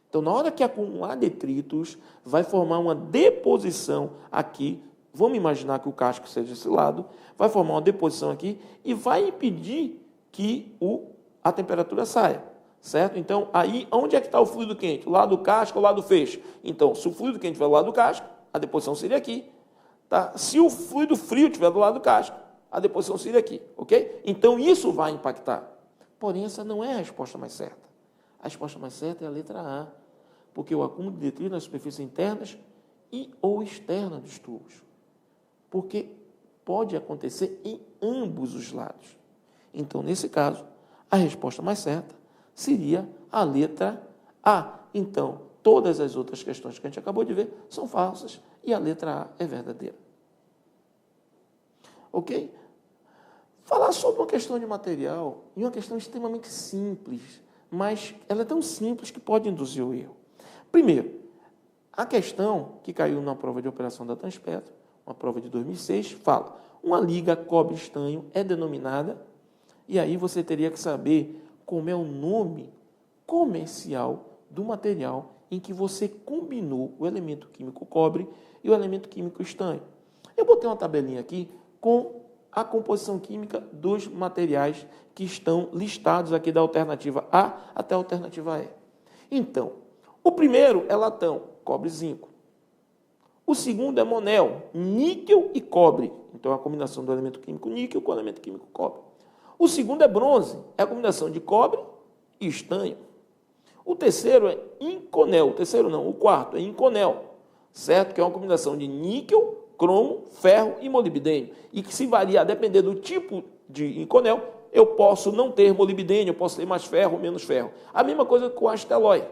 Então, na hora que acumular detritos, vai formar uma deposição aqui. Vamos imaginar que o casco seja esse lado. Vai formar uma deposição aqui e vai impedir que a temperatura saia. Certo? Então, aí, onde é que está o fluido quente? O lado do casco ou o lado do feixe? Então, se o fluido quente estiver do lado do casco, a deposição seria aqui. Tá? Se o fluido frio estiver do lado do casco, a deposição seria aqui. Ok? Então, isso vai impactar. Porém, essa não é a resposta mais certa. A resposta mais certa é a letra A, porque o acúmulo de detritos nas superfícies internas e ou externas dos tubos. Porque pode acontecer em ambos os lados. Então, nesse caso, a resposta mais certa seria a letra A. Então, todas as outras questões que a gente acabou de ver são falsas e a letra A é verdadeira. Ok? Falar sobre uma questão de material, e uma questão extremamente simples, mas ela é tão simples que pode induzir o erro. Primeiro, a questão que caiu na prova de operação da Transpetro, uma prova de 2006, fala: uma liga cobre-estanho é denominada, e aí você teria que saber como é o nome comercial do material em que você combinou o elemento químico cobre e o elemento químico estanho. Eu botei uma tabelinha aqui com a composição química dos materiais que estão listados aqui da alternativa A até a alternativa E. Então, o primeiro é latão, cobre e zinco. O segundo é monel, níquel e cobre. Então, é a combinação do elemento químico níquel com o elemento químico cobre. O segundo é bronze, é a combinação de cobre e estanho. O terceiro é inconel, o quarto é inconel, certo? Que é uma combinação de níquel, cromo, ferro e molibdênio. E que se variar, depender do tipo de inconel, eu posso não ter molibdênio, eu posso ter mais ferro ou menos ferro. A mesma coisa com a astelói,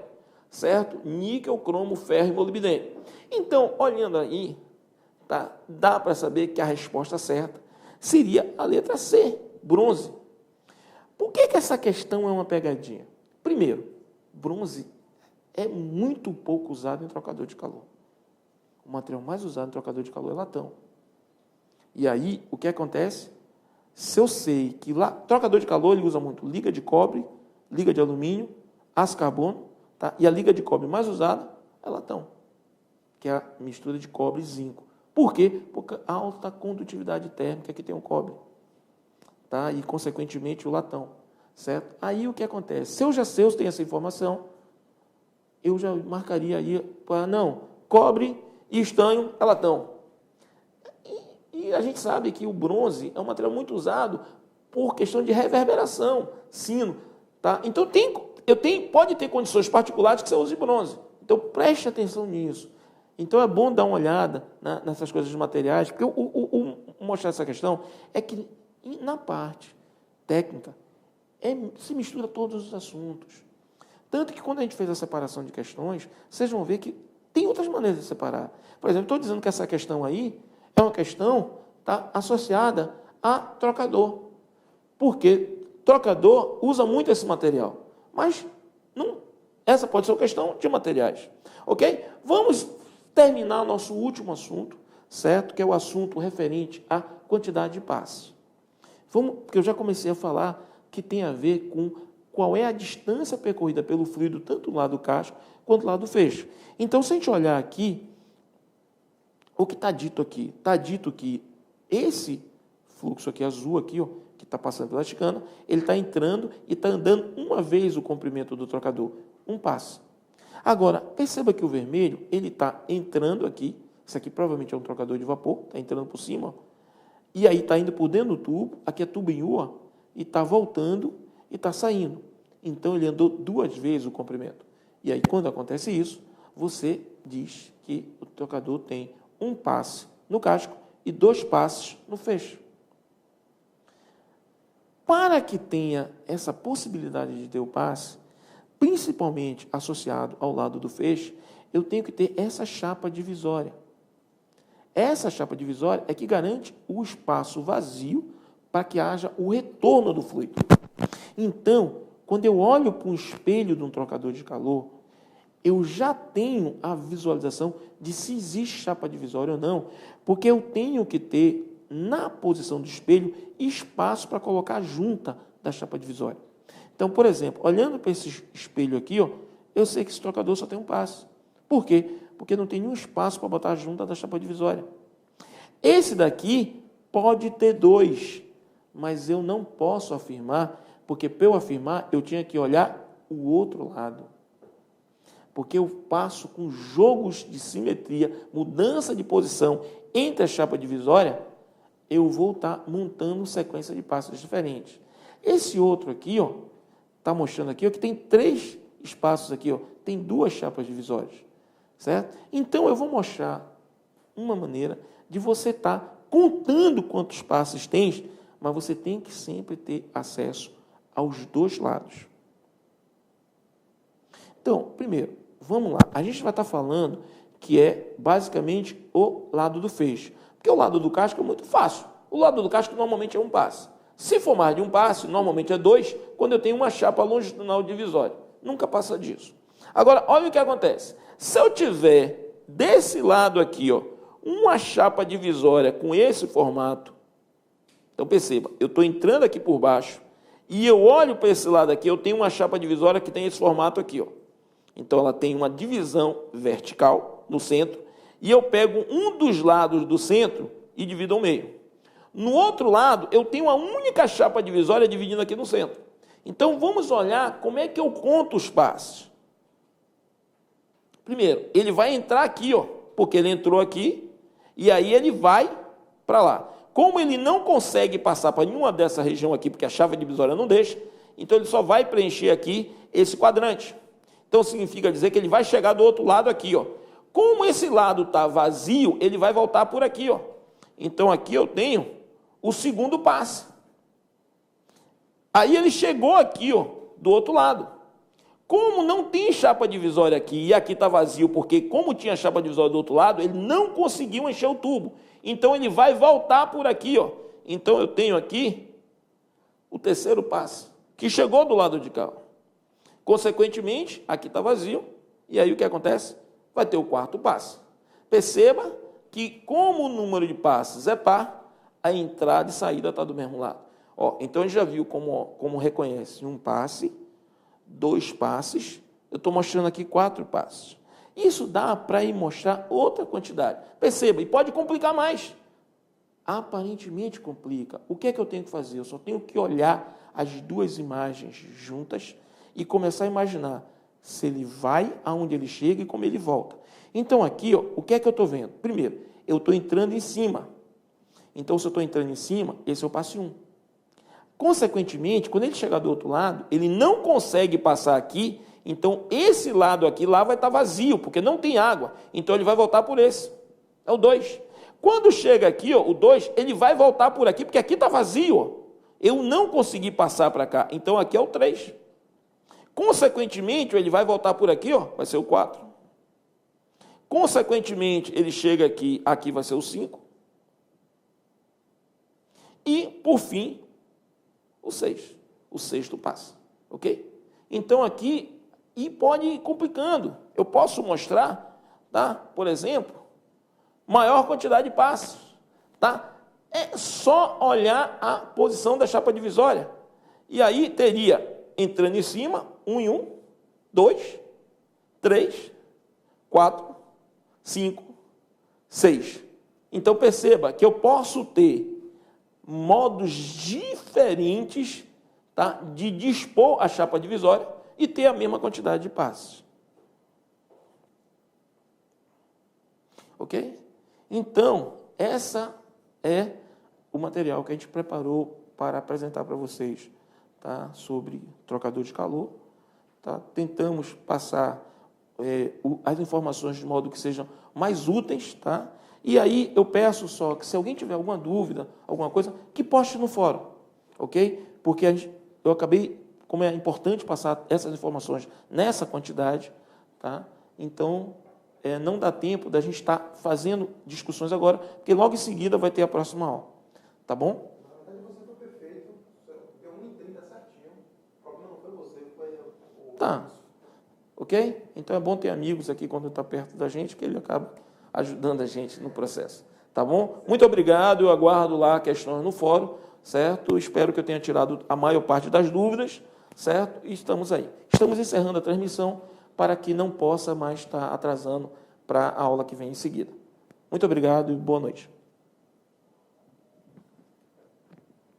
certo? Níquel, cromo, ferro e molibdênio. Então, olhando aí, tá, dá para saber que a resposta certa seria a letra C, bronze. Por que essa questão é uma pegadinha? Primeiro, bronze é muito pouco usado em trocador de calor. O material mais usado em trocador de calor é latão. E aí, o que acontece? Se eu sei que lá, trocador de calor ele usa muito liga de cobre, liga de alumínio, aço carbono, tá? E a liga de cobre mais usada é latão, que é a mistura de cobre e zinco. Por quê? Porque a alta condutividade térmica que tem o cobre. Tá? E, consequentemente, o latão, certo? Aí, o que acontece? Se eu já sei, eu tenho essa informação, eu já marcaria aí, não, cobre e estanho é latão. E a gente sabe que o bronze é um material muito usado por questão de reverberação, sino, tá? Então, pode ter condições particulares que você use bronze. Então, preste atenção nisso. Então, é bom dar uma olhada nessas coisas de materiais, porque mostrar essa questão é que na parte técnica, se mistura todos os assuntos. Tanto que quando a gente fez a separação de questões, vocês vão ver que tem outras maneiras de separar. Por exemplo, estou dizendo que essa questão aí é uma questão, tá, associada a trocador. Porque trocador usa muito esse material. Mas essa pode ser uma questão de materiais. Ok? Vamos terminar nosso último assunto, certo? Que é o assunto referente à quantidade de passos. Porque eu já comecei a falar que tem a ver com qual é a distância percorrida pelo fluido, tanto do lado do casco quanto do lado do feixe. Então, se a gente olhar aqui, o que está dito aqui? Está dito que esse fluxo aqui azul, aqui, ó, que está passando pela chicana, ele está entrando e está andando uma vez o comprimento do trocador, um passo. Agora, perceba que o vermelho, ele está entrando aqui, isso aqui provavelmente é um trocador de vapor, está entrando por cima, ó, e aí está indo por dentro do tubo, aqui é tubo em U, ó, e está voltando e está saindo. Então, ele andou duas vezes o comprimento. E aí, quando acontece isso, você diz que o trocador tem um passe no casco e 2 passes no feixe. Para que tenha essa possibilidade de ter o passe, principalmente associado ao lado do feixe, eu tenho que ter essa chapa divisória. Essa chapa divisória é que garante o espaço vazio para que haja o retorno do fluido. Então, quando eu olho para um espelho de um trocador de calor, eu já tenho a visualização de se existe chapa divisória ou não, porque eu tenho que ter, na posição do espelho, espaço para colocar a junta da chapa divisória. Então, por exemplo, olhando para esse espelho aqui, ó, eu sei que esse trocador só tem um passe. Por quê? Porque não tem nenhum espaço para botar a junta da chapa divisória. Esse daqui pode ter 2, mas eu não posso afirmar, porque para eu afirmar, eu tinha que olhar o outro lado. Porque eu passo com jogos de simetria, mudança de posição entre a chapa divisória, eu vou estar montando sequência de passos diferentes. Esse outro aqui, ó, está mostrando aqui, ó, que tem 3 espaços aqui, ó, tem 2 chapas divisórias, certo? Então, eu vou mostrar uma maneira de você estar contando quantos passos tem, mas você tem que sempre ter acesso aos 2 lados. Então, primeiro, vamos lá. A gente vai estar falando que é basicamente o lado do feixe. Porque o lado do casco é muito fácil. O lado do casco normalmente é um passe. Se for mais de um passe, normalmente é 2, quando eu tenho uma chapa longitudinal divisória. Nunca passa disso. Agora, olha o que acontece. Se eu tiver desse lado aqui, ó, uma chapa divisória com esse formato, então perceba, eu estou entrando aqui por baixo e eu olho para esse lado aqui, eu tenho uma chapa divisória que tem esse formato aqui, ó. Então, ela tem uma divisão vertical no centro e eu pego um dos lados do centro e divido ao meio. No outro lado, eu tenho uma única chapa divisória dividindo aqui no centro. Então, vamos olhar como é que eu conto os passos. Primeiro, ele vai entrar aqui, ó, porque ele entrou aqui, e aí ele vai para lá. Como ele não consegue passar para nenhuma dessa região aqui, porque a chave divisória não deixa, então ele só vai preencher aqui esse quadrante. Então, significa dizer que ele vai chegar do outro lado aqui, ó. Como esse lado está vazio, ele vai voltar por aqui, ó. Então, aqui eu tenho o segundo passe. Aí ele chegou aqui, ó, do outro lado. Como não tem chapa divisória aqui e aqui está vazio, porque como tinha chapa divisória do outro lado, ele não conseguiu encher o tubo. Então, ele vai voltar por aqui, ó. Então, eu tenho aqui o terceiro passe, que chegou do lado de cá. Consequentemente, aqui está vazio, e aí o que acontece? Vai ter o quarto passe. Perceba que, como o número de passes é par, a entrada e saída está do mesmo lado. Ó, então, a gente já viu como reconhece um passe, 2 passes, eu estou mostrando aqui 4 passes. Isso dá para ir mostrar outra quantidade. Perceba, e pode complicar mais. Aparentemente complica. O que é que eu tenho que fazer? Eu só tenho que olhar as 2 imagens juntas e começar a imaginar se ele vai aonde ele chega e como ele volta. Então, aqui, ó, o que é que eu estou vendo? Primeiro, eu estou entrando em cima. Então, se eu estou entrando em cima, esse é o passe 1. Consequentemente, quando ele chegar do outro lado, ele não consegue passar aqui, então esse lado aqui lá vai estar vazio, porque não tem água. Então, ele vai voltar por esse. É o 2. Quando chega aqui, ó, o 2, ele vai voltar por aqui, porque aqui está vazio. Ó. Eu não consegui passar para cá. Então, aqui é o 3. Consequentemente, ele vai voltar por aqui, ó, vai ser o 4. Consequentemente, ele chega aqui, aqui vai ser o 5. E, por fim, o 6. O sexto passo. Ok? Então, aqui, e pode ir complicando. Eu posso mostrar, tá? Por exemplo, maior quantidade de passos. Tá? É só olhar a posição da chapa divisória. E aí, teria, entrando em cima, 1 em 1, 2, 3, 4, 5, 6. Então, perceba que eu posso ter modos diferentes, tá, de dispor a chapa divisória e ter a mesma quantidade de passos. Ok? Então, essa é o material que a gente preparou para apresentar para vocês, tá, sobre trocador de calor. Tá? Tentamos passar as informações de modo que sejam mais úteis, tá? E aí eu peço só que se alguém tiver alguma dúvida, alguma coisa, que poste no fórum, ok? porque eu acabei, como é importante passar essas informações nessa quantidade, tá? Então, não dá tempo da gente estar fazendo discussões agora, porque logo em seguida vai ter a próxima aula. Tá bom? Na verdade, você foi perfeito, deu 1h30 certinho. O problema não foi você, foi o... Tá. Ok? Então é bom ter amigos aqui quando está perto da gente, que ele acaba ajudando a gente no processo. Tá bom? Muito obrigado, eu aguardo lá questões no fórum, certo? Espero que eu tenha tirado a maior parte das dúvidas, certo? E estamos aí. Estamos encerrando a transmissão para que não possa mais estar atrasando para a aula que vem em seguida. Muito obrigado e boa noite.